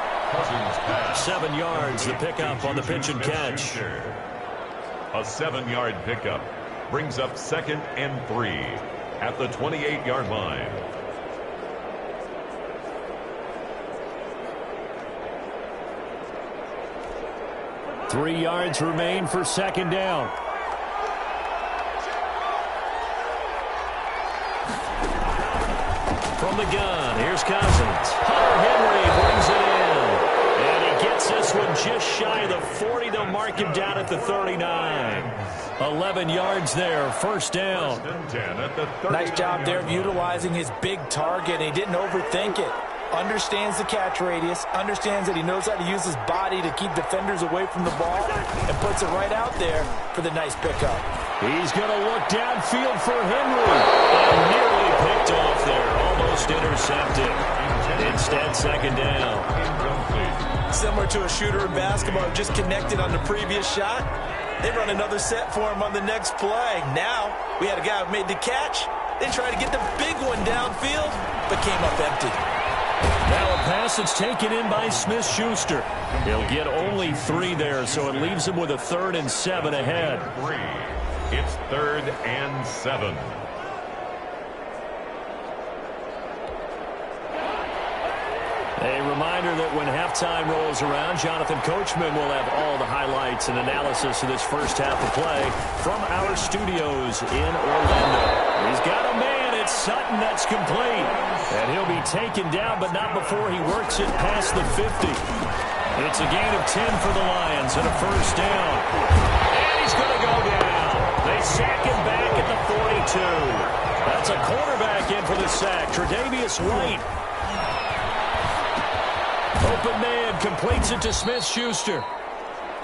7 yards, the pickup on the pitch and catch. A 7-yard pickup brings up 2nd and 3 at the 28-yard line. Three yards remain for 2nd down. From the gun, here's Cousins. Hunter Henry brings it in. And he gets this one just shy of the 40. They'll mark him down at the 39. 11 yards there, 1st down. Nice job there of utilizing his big target. He didn't overthink it. Understands the catch radius, understands that he knows how to use his body to keep defenders away from the ball, and puts it right out there for the nice pickup. He's going to look downfield for Henry. And nearly picked off there. Almost intercepted. Instead, 2nd down. Similar to a shooter in basketball, just connected on the previous shot. They run another set for him on the next play. Now, we had a guy who made the catch. They tried to get the big one downfield, but came up empty. Now a pass that's taken in by Smith-Schuster. He'll get only 3 there, so it leaves him with a 3rd and 7 ahead. It's 3rd and 7. A reminder that when halftime rolls around, Jonathan Coachman will have all the highlights and analysis of this first half of play from our studios in Orlando. He's got a man. It's Sutton that's complete. And he'll be taken down, but not before he works it past the 50. It's a gain of 10 for the Lions and a 1st down. And he's going to go down. They sack him back at the 42. That's a quarterback in for the sack, Tre'Davious White. Open man completes it to Smith-Schuster.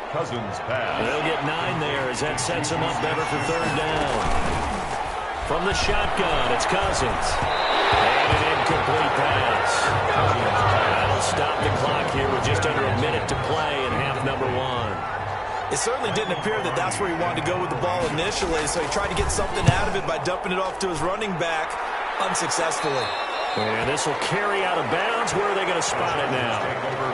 Cousins pass. They'll get 9 there as that sets him up better for 3rd down. From the shotgun, it's Cousins. And an incomplete pass. That'll stop the clock here with just under a minute to play in half number 1. It certainly didn't appear that that's where he wanted to go with the ball initially, so he tried to get something out of it by dumping it off to his running back unsuccessfully. And this will carry out of bounds. Where are they going to spot it now?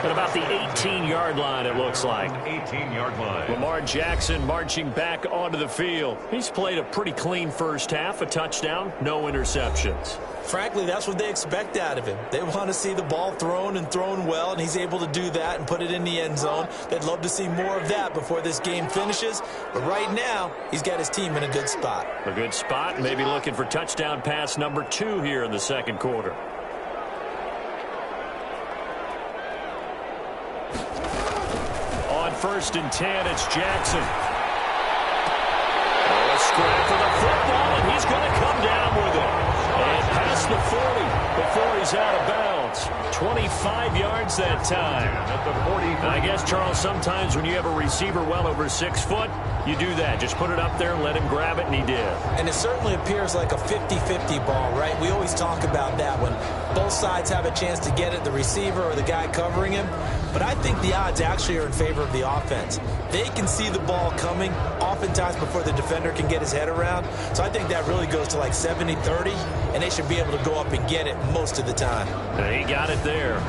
At about the 18-yard line, it looks like. 18-yard line. Lamar Jackson marching back onto the field. He's played a pretty clean first half, a touchdown, no interceptions. Frankly, that's what they expect out of him. They want to see the ball thrown and thrown well, and he's able to do that and put it in the end zone. They'd love to see more of that before this game finishes. But right now, he's got his team in a good spot. A good spot, maybe looking for touchdown pass number 2 here in the 2nd quarter. On 1st and 10, it's Jackson. Oh, a scrap for the football, and he's going to come down with it. And past the 40 before he's out of bounds. 25 yards that time. I guess, Charles, sometimes when you have a receiver well over 6 foot, you do that. Just put it up there and let him grab it, and he did. And it certainly appears like a 50-50 ball, right? We always talk about that when both sides have a chance to get it, the receiver or the guy covering him. But I think the odds actually are in favor of the offense. They can see the ball coming oftentimes before the defender can get his head around. So I think that really goes to like 70-30, and they should be able to go up and get it most of the time. And he got it there.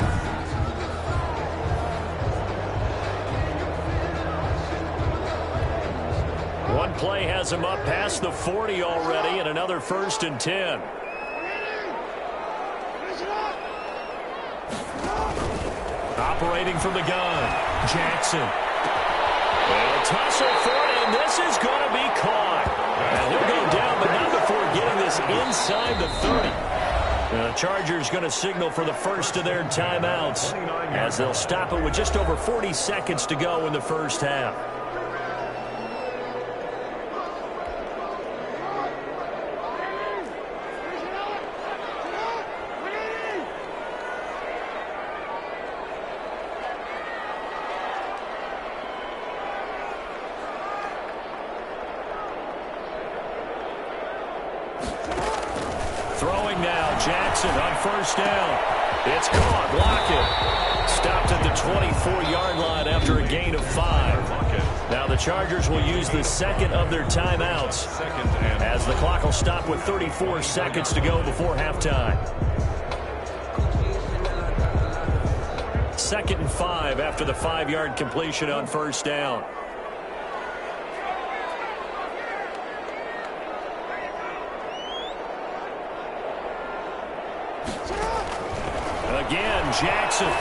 One play has him up past the 40 already, and another 1st and 10. Operating from the gun, Jackson. A tussle for it, and this is going to be caught. And he'll go down, but not before getting this inside the 30. The Chargers going to signal for the first of their timeouts as they'll stop it with just over 40 seconds to go in the first half. Throwing now, Jackson on 1st down. It's caught, block it. Stopped at the 24-yard line after a gain of 5. Now the Chargers will use the second of their timeouts as the clock will stop with 34 seconds to go before halftime. 2nd and 5 after the 5-yard completion on first down. Again, Jackson.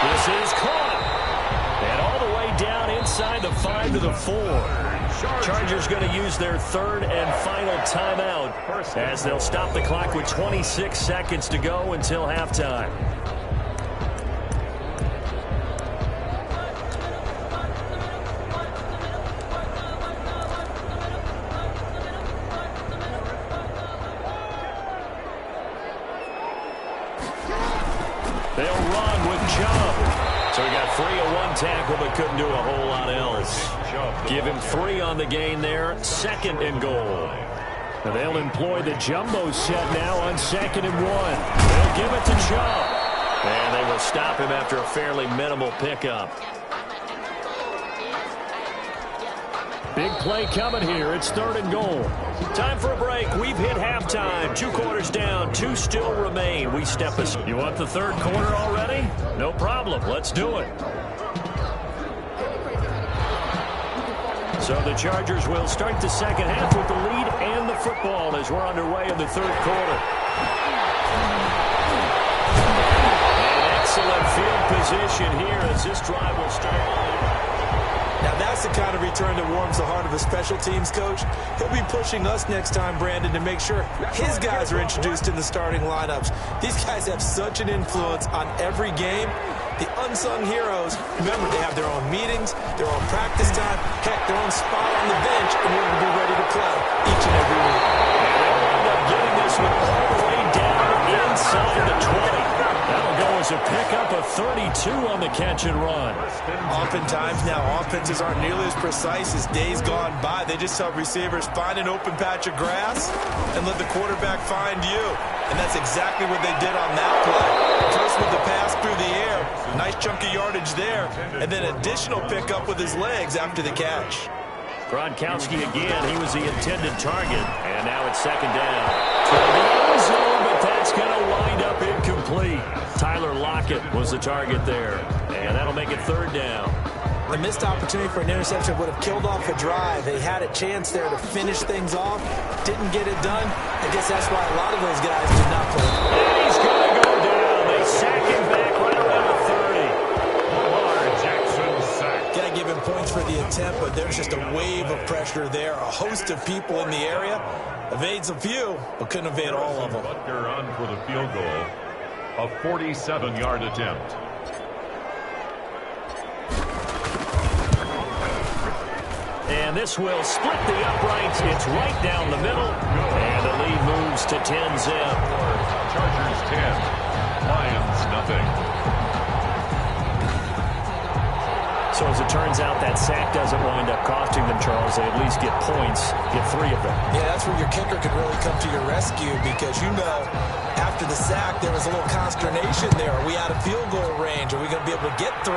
This is caught. And all the way down inside the 5 to the 4. Chargers going to use their 3rd and final timeout as they'll stop the clock with 26 seconds to go until halftime. They'll run with Chubb. So he got 3 on 1 tackle, but couldn't do a whole lot else. Give him 3 on the gain there. 2nd and goal. Now they'll employ the jumbo set now on 2nd and 1. They'll give it to Chubb. And they will stop him after a fairly minimal pickup. Big play coming here. It's 3rd and goal. Time for a break. We've hit halftime. 2 quarters down. 2 still remain. We step aside. You want the 3rd quarter already? No problem. Let's do it. So the Chargers will start the 2nd half with the lead and the football as we're underway in the 3rd quarter. An excellent field position here as this drive will start. Now that's the kind of return that warms the heart of a special teams coach. He'll be pushing us next time, Brandon, to make sure his guys are introduced in the starting lineups. These guys have such an influence on every game. The unsung heroes, remember, they have their own meetings, their own practice time, heck, their own spot on the bench in order to be ready to play each and every week. And they'll wind up getting this one all the way down inside the 20. That'll go as a pickup of 32 on the catch and run. Oftentimes now, offenses aren't nearly as precise as days gone by. They just help receivers find an open patch of grass and let the quarterback find you. And that's exactly what they did on that play. First with the pass through the air, nice chunk of yardage there, and then additional pickup with his legs after the catch. Gronkowski again, he was the intended target, and now it's 2nd down. To the end zone, but that's going to wind up incomplete. Tyler Lockett was the target there, and that'll make it 3rd down. A missed opportunity for an interception would have killed off a drive. They had a chance there to finish things off, didn't get it done. I guess that's why a lot of those guys did not play. And he's going to go down. They sack him back right around the 30. Lamar Jackson sacked. Got to give him points for the attempt, but there's just a wave of pressure there. A host of people in the area. Evades a few, but couldn't evade all of them. Butker on for the field goal. A 47-yard attempt. And this will split the uprights. It's right down the middle. And the lead moves to 10-zip. Chargers 10. Lions nothing. So as it turns out, that sack doesn't wind up costing them, Charles. They at least get points, get 3 of them. Yeah, that's where your kicker could really come to your rescue because, you know, after the sack, there was a little consternation there. Are we out of field goal range? Are we going to be able to get 3?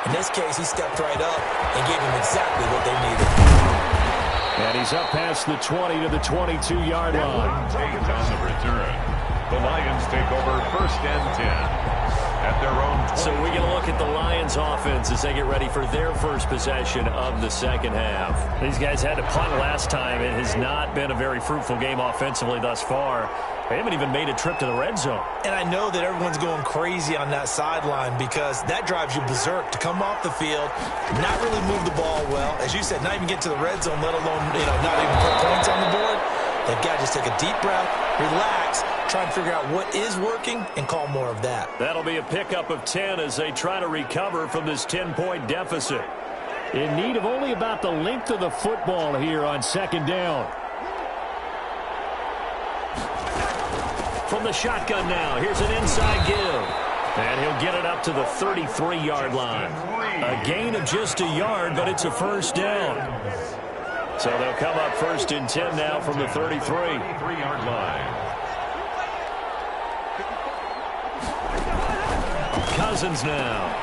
In this case, he stepped right up and gave them exactly what they needed. And he's up past the 20 to the 22-yard line. Takes on the return. The Lions take over 1st and 10. At their own 20. So we're going to look at the Lions offense as they get ready for their first possession of the 2nd half. These guys had to punt last time. It has not been a very fruitful game offensively thus far. They haven't even made a trip to the red zone. And I know that everyone's going crazy on that sideline because that drives you berserk to come off the field, not really move the ball well. As you said, not even get to the red zone, let alone, not even put points on the board. They've got to just take a deep breath, relax, try and figure out what is working, and call more of that. That'll be a pickup of 10 as they try to recover from this 10-point deficit. In need of only about the length of the football here on 2nd down. From the shotgun now, here's an inside give. And he'll get it up to the 33-yard line. A gain of just a yard, but it's a 1st down. So they'll come up 1st and 10 now from the 33. 33-yard line. Cousins now.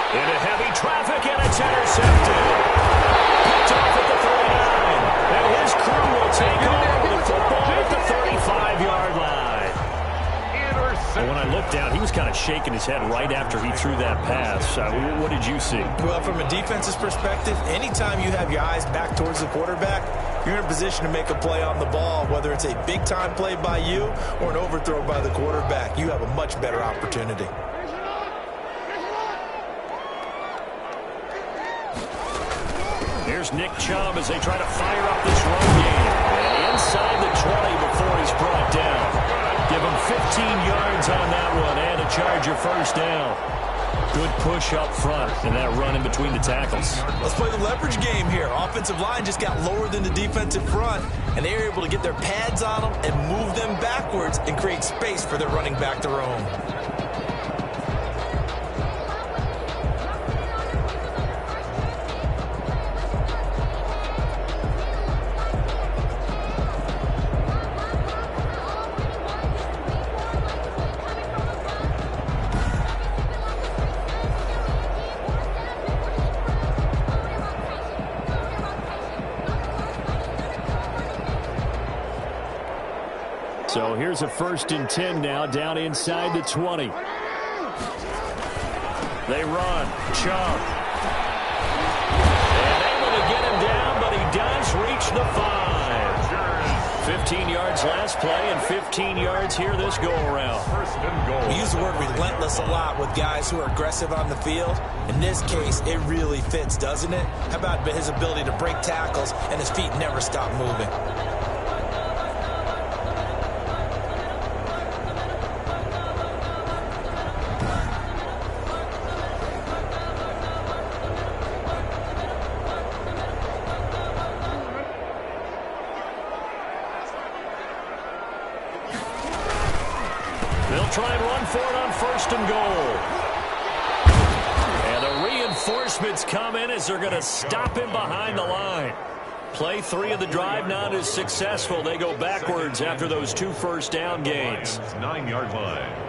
Into heavy traffic, and it's intercepted. Picked off at the 39. And his crew will take over the football at the 35-yard line. And when I looked down, he was kind of shaking his head right after he threw that pass. What did you see? Well, from a defense's perspective, anytime you have your eyes back towards the quarterback, you're in a position to make a play on the ball, whether it's a big-time play by you or an overthrow by the quarterback. You have a much better opportunity. Here's Nick Chubb as they try to fire up this run game. And inside the 20 before he's brought down. Give him 15 yards on that one and a Charger first down. Good push up front and that run in between the tackles. Let's play the leverage game here. Offensive line just got lower than the defensive front, and they were able to get their pads on them and move them backwards and create space for their running back to roam. So here's a 1st and 10 now, down inside the 20. They run. Chubb. And able to get him down, but he does reach the 5. 15 yards last play and 15 yards here this go-around. We use the word relentless a lot with guys who are aggressive on the field. In this case, it really fits, doesn't it? How about his ability to break tackles and his feet never stop moving? Try and run for it on 1st and goal. And the reinforcements come in as they're going to stop him behind the line. Play 3 of the drive not as successful. They go backwards after those 2 first down gains. 9-yard line.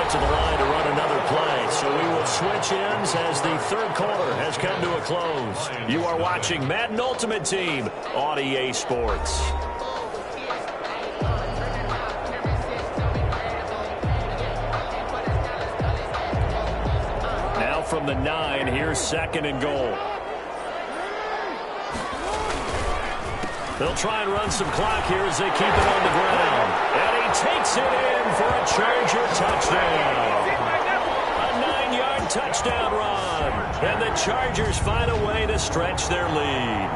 To the line to run another play. So we will switch ends as the 3rd quarter has come to a close. You are watching Madden Ultimate Team on EA Sports. Now from the 9, here's 2nd and goal. They'll try and run some clock here as they keep it on the ground. And he takes it in for a Charger touchdown. A 9-yard touchdown run. And the Chargers find a way to stretch their lead.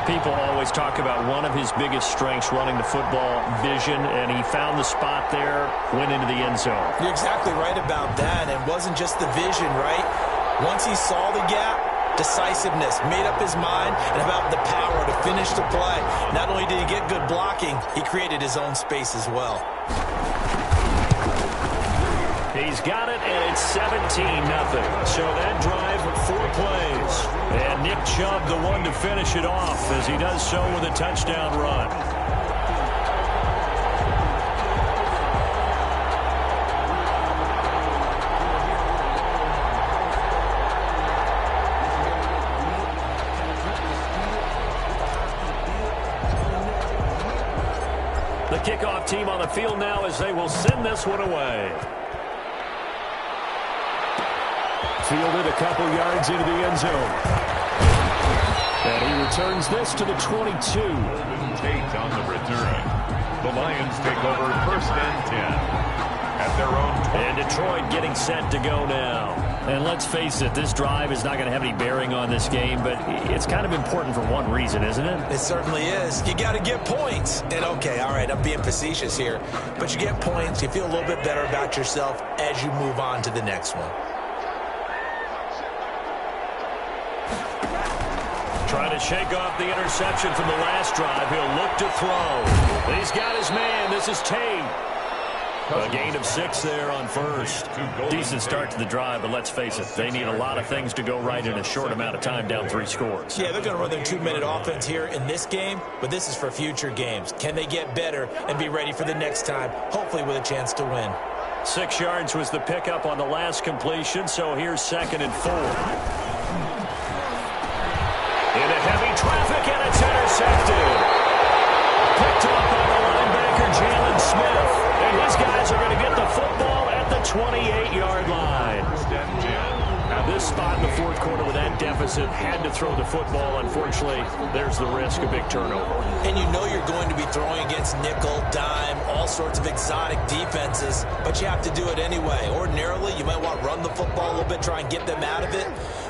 People always talk about one of his biggest strengths running the football, vision, and he found the spot there, went into the end zone. You're exactly right about that. It wasn't just the vision, right? Once he saw the gap, decisiveness, made up his mind, and about the power to finish the play. Not only did he get good blocking, he created his own space as well. He's got it, and it's 17-0. So that drive, 4 plays. And Nick Chubb, the one to finish it off, as he does so with a touchdown run. The kickoff team on the field now as they will send this one away. Fielded a couple yards into the end zone. And he returns this to the 22. Tate on the return. The Lions take over 1st and 10 at their own 20. And Detroit getting set to go now. And let's face it, this drive is not going to have any bearing on this game, but it's kind of important for one reason, isn't it? It certainly is. You got to get points. And okay, all right, I'm being facetious here, but you get points, you feel a little bit better about yourself as you move on to the next one. Trying to shake off the interception from the last drive. He'll look to throw. He's got his man. This is Tate. A gain of 6 there on first. Decent start to the drive, but let's face it, they need a lot of things to go right in a short amount of time, down 3 scores. Yeah, they're going to run their 2-minute offense here in this game, but this is for future games. Can they get better and be ready for the next time, hopefully with a chance to win? 6 yards was the pickup on the last completion, so here's 2nd and 4. Into heavy traffic, and it's intercepted. Picked up by the linebacker, Jalen Smith. And his guys are going to get the football at the 28-yard line. Now, this spot in the fourth quarter with that deficit had to throw the football. Unfortunately, there's the risk of big turnover. And you know you're going to be throwing against nickel, dime, all sorts of exotic defenses, but you have to do it anyway. Ordinarily, you might want to run the football a little bit, try and get them out of it.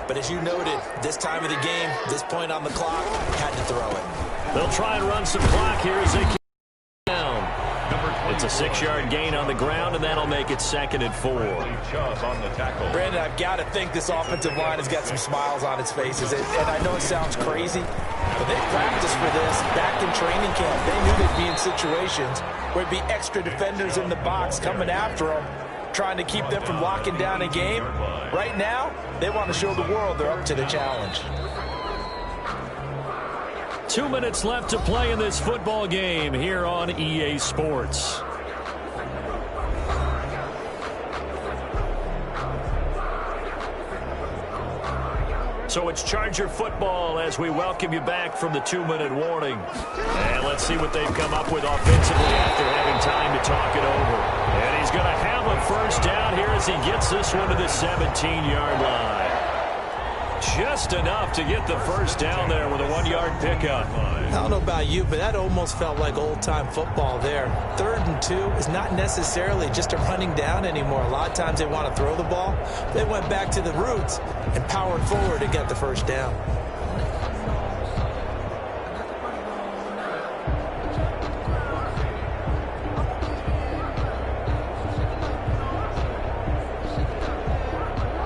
But as you noted, this time of the game, this point on the clock, had to throw it. They'll try and run some clock here as they keep down. It's a 6-yard gain on the ground, and that'll make it 2nd and 4. Brandon, I've got to think this offensive line has got some smiles on its faces. And I know it sounds crazy, but they practiced for this back in training camp. They knew they'd be in situations where there'd be extra defenders in the box coming after them, trying to keep them from locking down a game. Right now, they want to show the world they're up to the challenge. 2 minutes left to play in this football game here on EA Sports. So it's Charger football as we welcome you back from the 2-minute warning. And let's see what they've come up with offensively after having time to talk it over. And he's going to have a first down here as he gets this one to the 17-yard line. Just enough to get the first down there with a 1-yard pickup. I don't know about you, but that almost felt like old-time football there. 3rd and 2 is not necessarily just a running down anymore. A lot of times they want to throw the ball. They went back to the roots and powered forward to get the first down.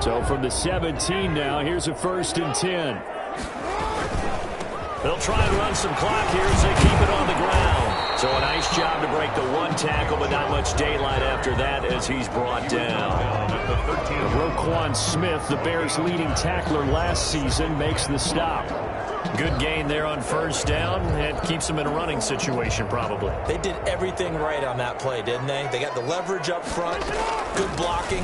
So from the 17 now, here's a 1st and 10. They'll try and run some clock here as they keep it on the ground. So a nice job to break the 1 tackle, but not much daylight after that as he's brought down. Roquan Smith, the Bears' leading tackler last season, makes the stop. Good gain there on first down, and keeps them in a running situation probably. They did everything right on that play, didn't they? They got the leverage up front, good blocking,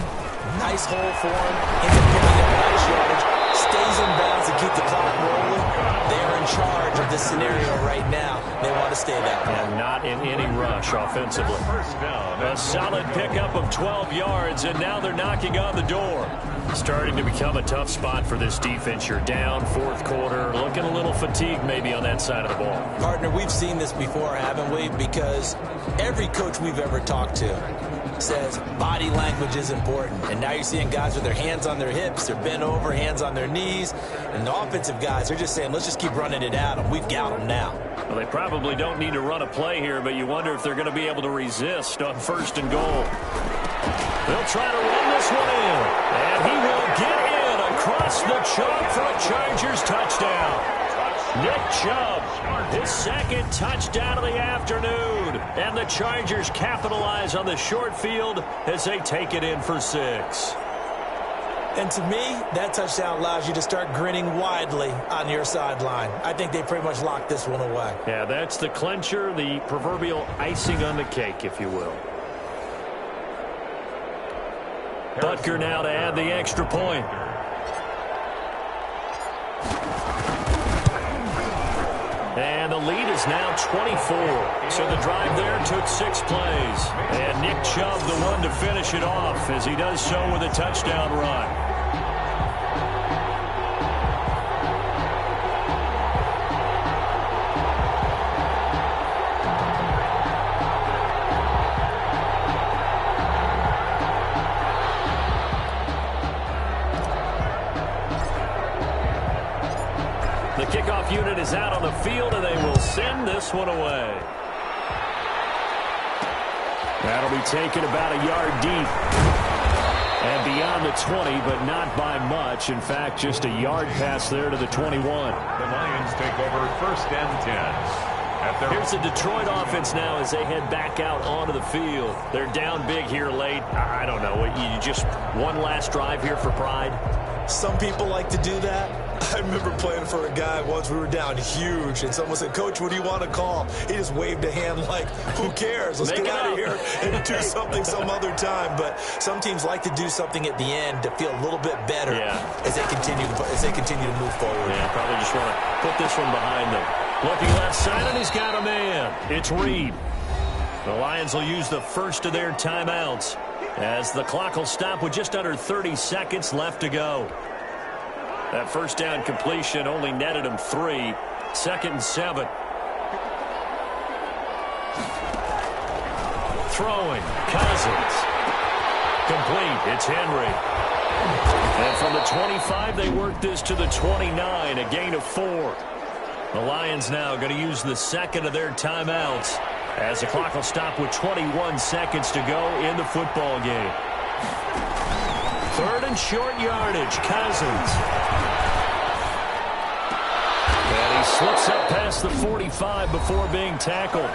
nice hole for him, ends up picking up nice yardage, stays in bounds to keep the clock rolling. They're in charge of this scenario right now. They want to stay that way. And not in any rush offensively. A solid pickup of 12 yards, and now they're knocking on the door. Starting to become a tough spot for this defense. You're down, 4th quarter, looking a little fatigued maybe on that side of the ball. Partner, we've seen this before, haven't we? Because every coach we've ever talked to says body language is important. And now you're seeing guys with their hands on their hips, they're bent over, hands on their knees. And the offensive guys, they're just saying, let's just keep running it at them. We've got them now. Well, they probably don't need to run a play here, but you wonder if they're going to be able to resist on 1st and goal. They'll try to run this one in. And he will get in across the chalk for a Chargers touchdown. Nick Chubb, his 2nd touchdown of the afternoon. And the Chargers capitalize on the short field as they take it in for 6. And to me, that touchdown allows you to start grinning widely on your sideline. I think they pretty much locked this one away. Yeah, that's the clincher, the proverbial icing on the cake, if you will. Butker now to add the extra point. And the lead is now 24. So the drive there took 6 plays. And Nick Chubb the one to finish it off as he does so with a touchdown run. The kickoff unit is out on the field, and they will send this one away. That'll be taken about a yard deep. And beyond the 20, but not by much. In fact, just a yard pass there to the 21. The Lions take over 1st and 10. Here's the Detroit offense now as they head back out onto the field. They're down big here late. I don't know. You just one last drive here for pride? Some people like to do that. I remember playing for a guy once. We were down huge, and someone said, "Coach, what do you want to call?" He just waved a hand like, "Who cares? Let's get out of here and do something some other time." But some teams like to do something at the end to feel a little bit better as they continue to move forward. Yeah, probably just want to put this one behind them. Looking left side, and he's got a man. It's Reed. The Lions will use the first of their timeouts as the clock will stop with just under 30 seconds left to go. That first down completion only netted him 3. 2nd and 7. Throwing. Cousins. Complete. It's Henry. And from the 25, they work this to the 29, a gain of 4. The Lions now going to use the second of their timeouts as the clock will stop with 21 seconds to go in the football game. 3rd and short yardage. Cousins. And he slips up past the 45 before being tackled.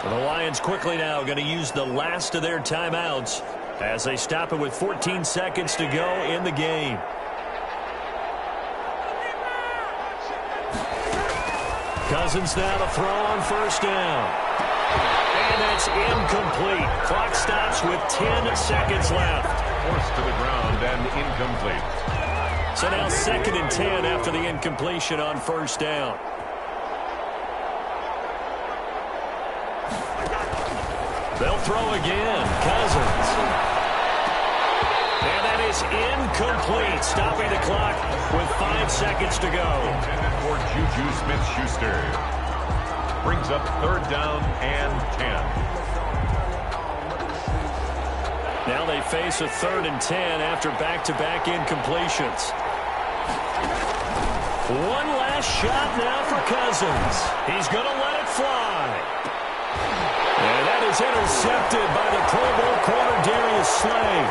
And the Lions quickly now going to use the last of their timeouts as they stop it with 14 seconds to go in the game. Cousins now to throw on 1st down. And that's incomplete. Clock stops with 10 seconds left. Forced to the ground and incomplete. So now 2nd and 10 after the incompletion on 1st down. They'll throw again. Cousins. And that is incomplete. Stopping the clock with 5 seconds to go. Intended for Juju Smith-Schuster. Brings up 3rd down and 10. Now they face a 3rd and 10 after back-to-back incompletions. One last shot now for Cousins. He's going to let it fly. And that is intercepted by the Pro Bowl corner Darius Slay.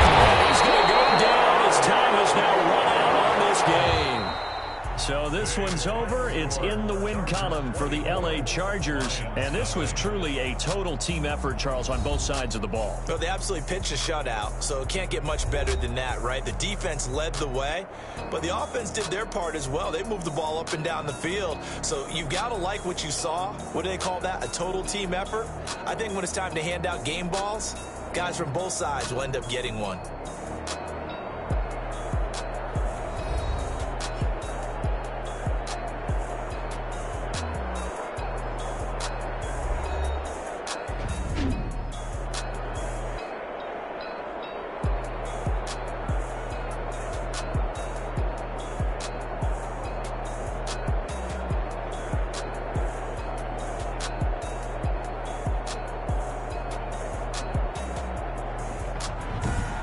And he's going to go down as time has now run out on this game. So this one's over. It's in the win column for the L.A. Chargers. And this was truly a total team effort, Charles, on both sides of the ball. Well, they absolutely pitched a shutout, so it can't get much better than that, right? The defense led the way, but the offense did their part as well. They moved the ball up and down the field. So you've got to like what you saw. What do they call that? A total team effort? I think when it's time to hand out game balls, guys from both sides will end up getting one.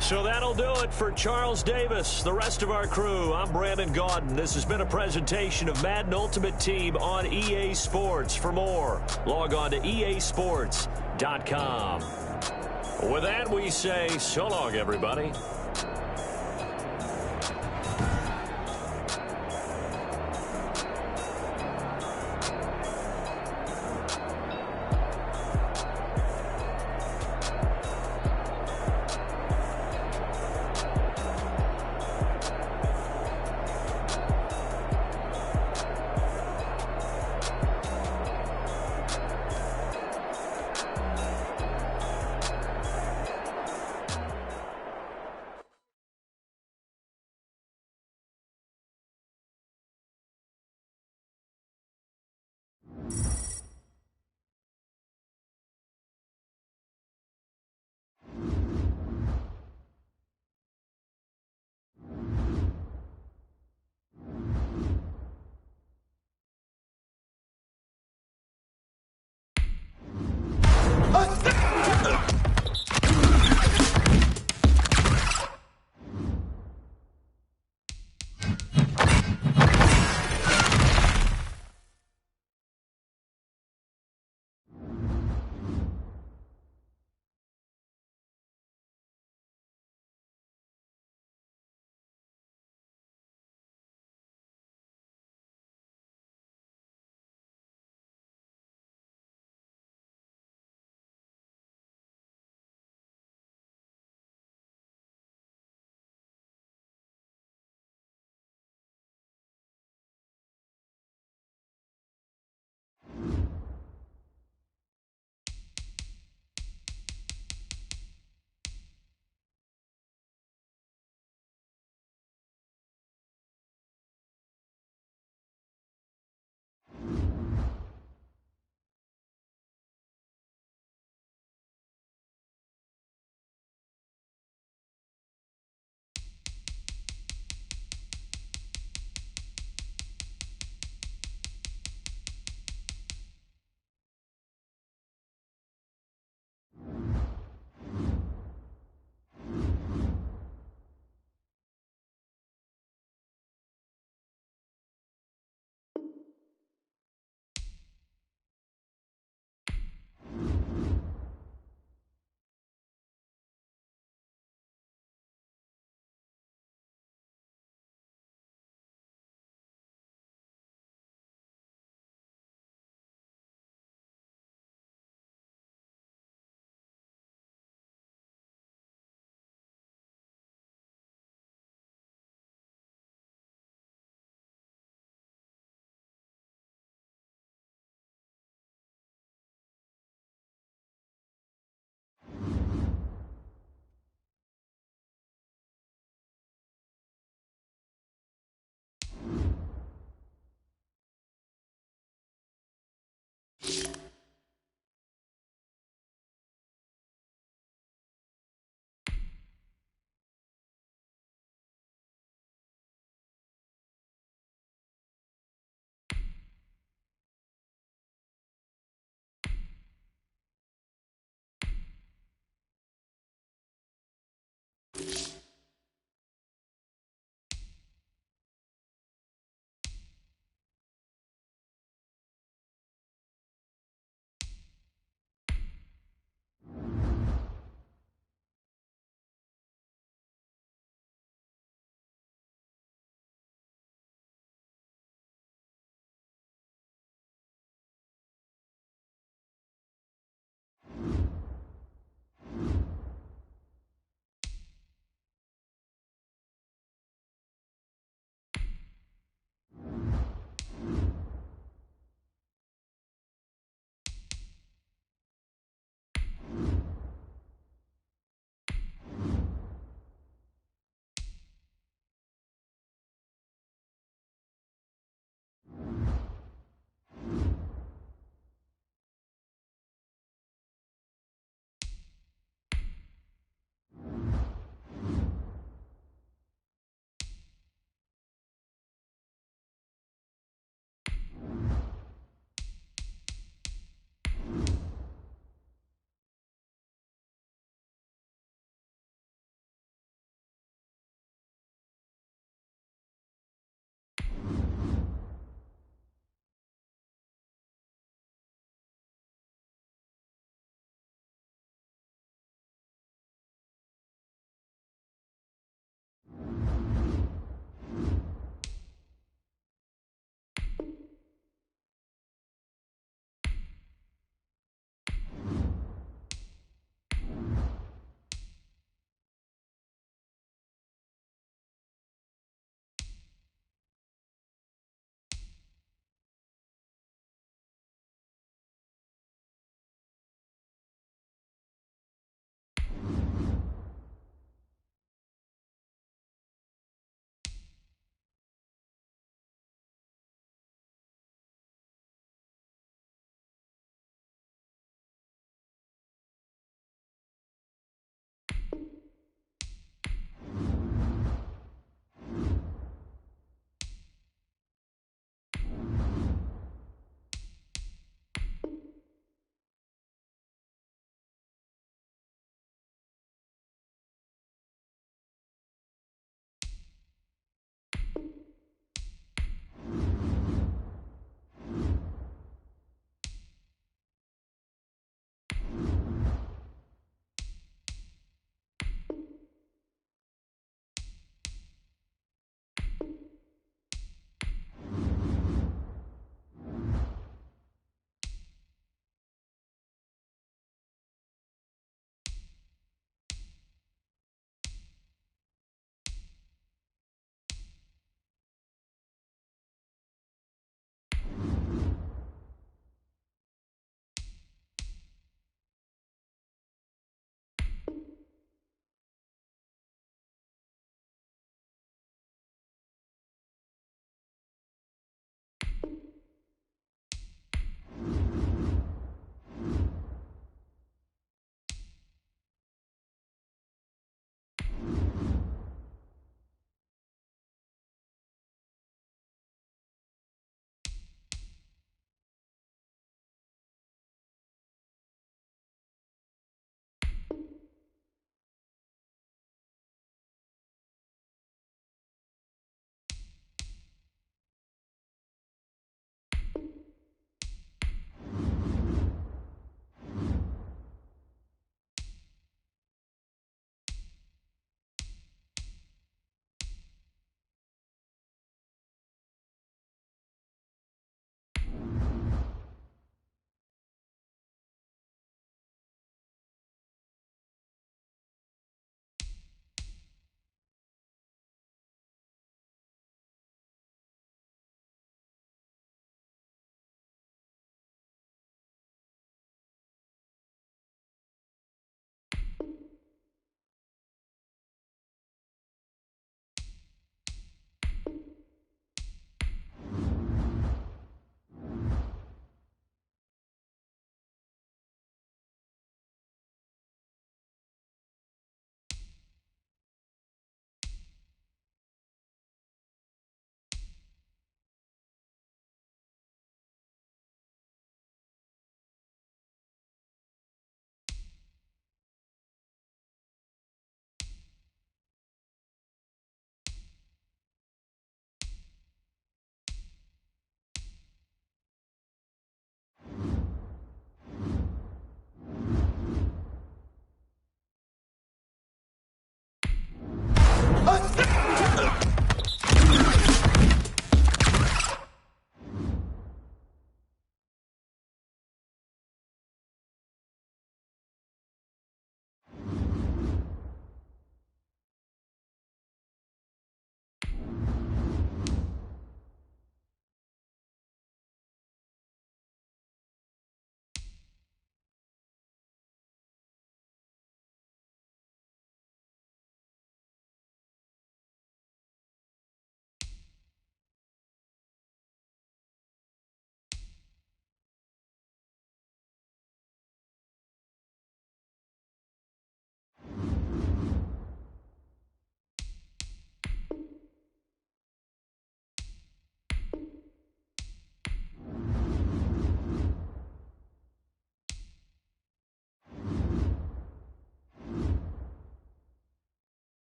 So that'll do it for Charles Davis, the rest of our crew. I'm Brandon Gaudin. This has been a presentation of Madden Ultimate Team on EA Sports. For more, log on to easports.com. With that, we say so long, everybody.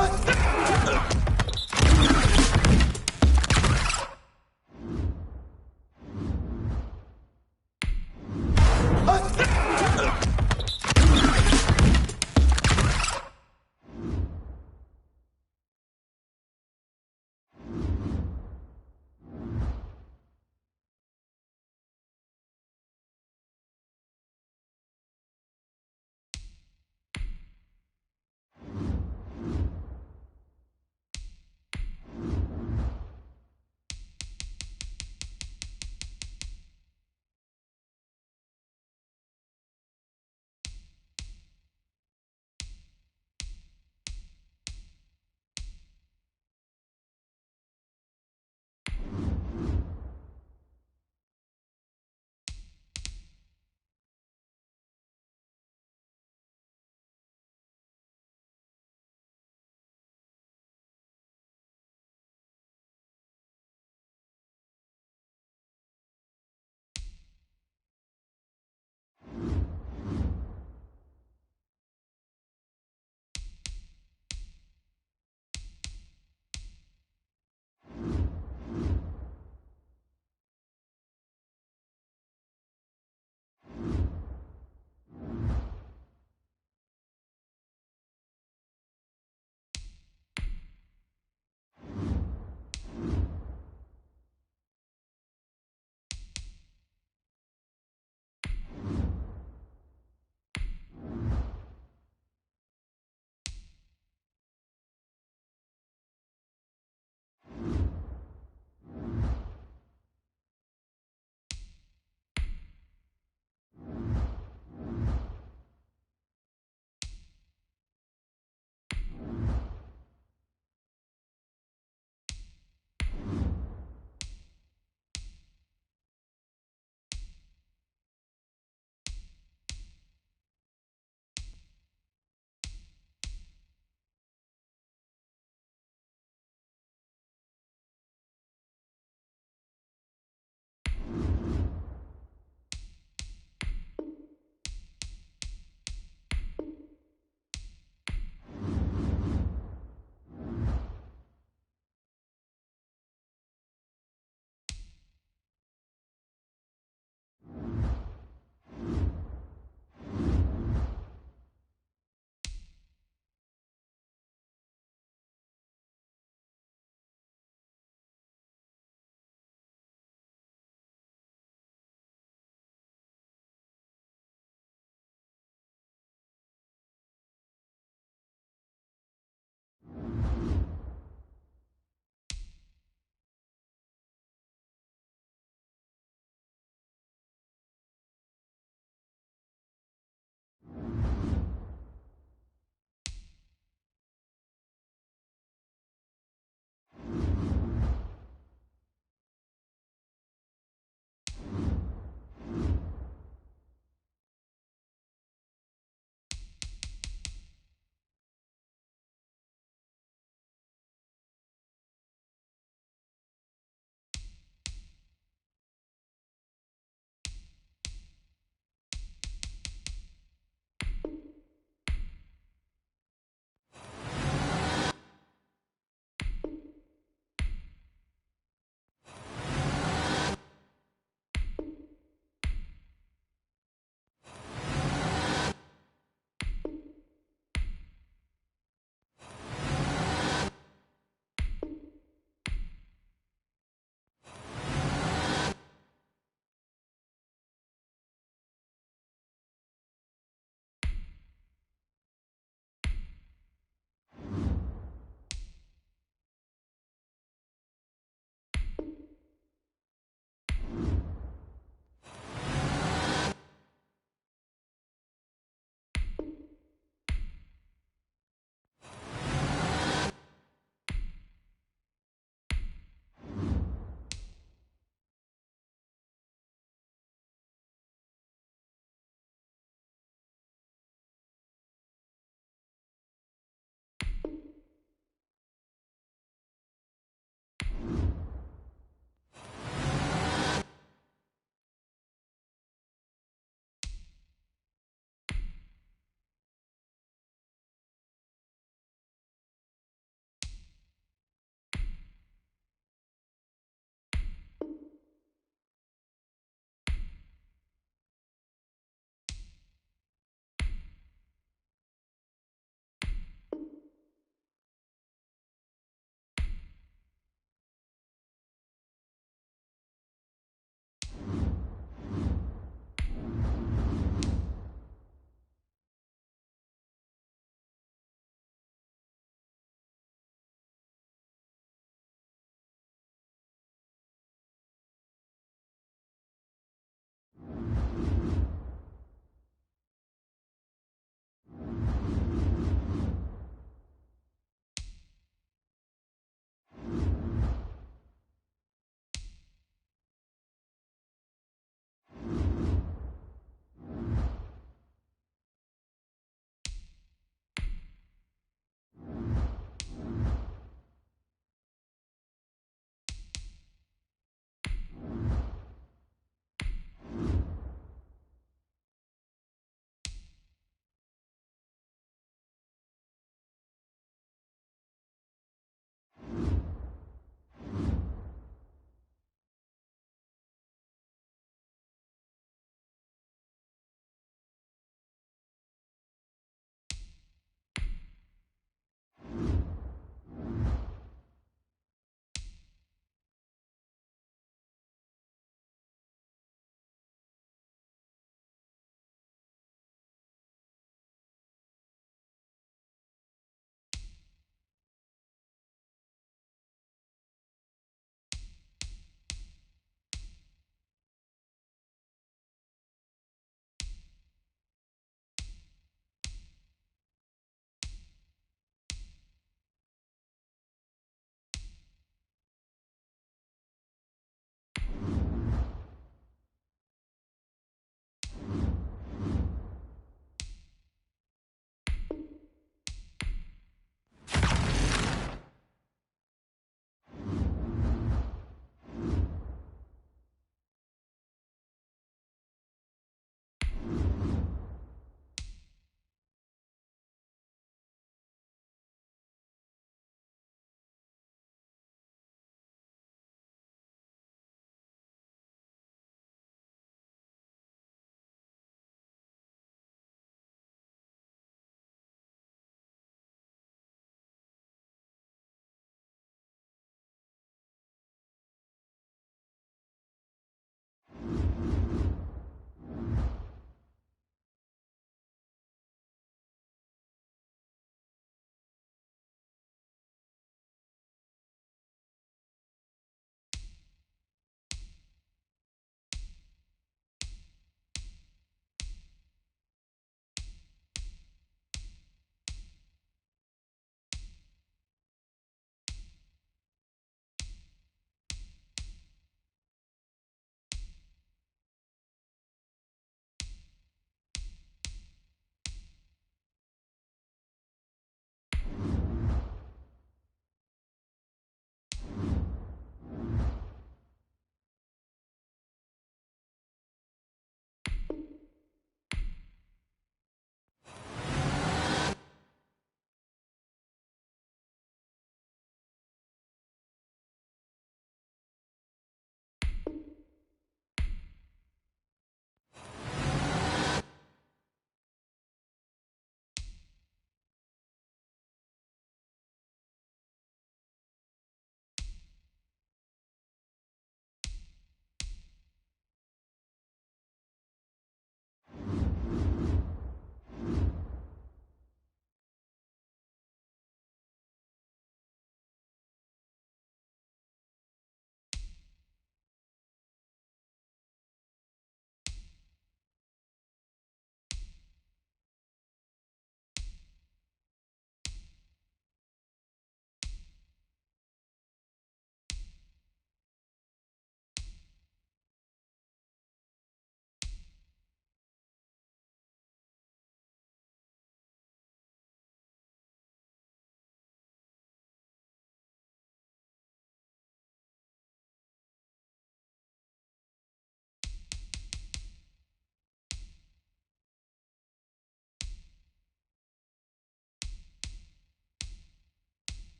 Huh?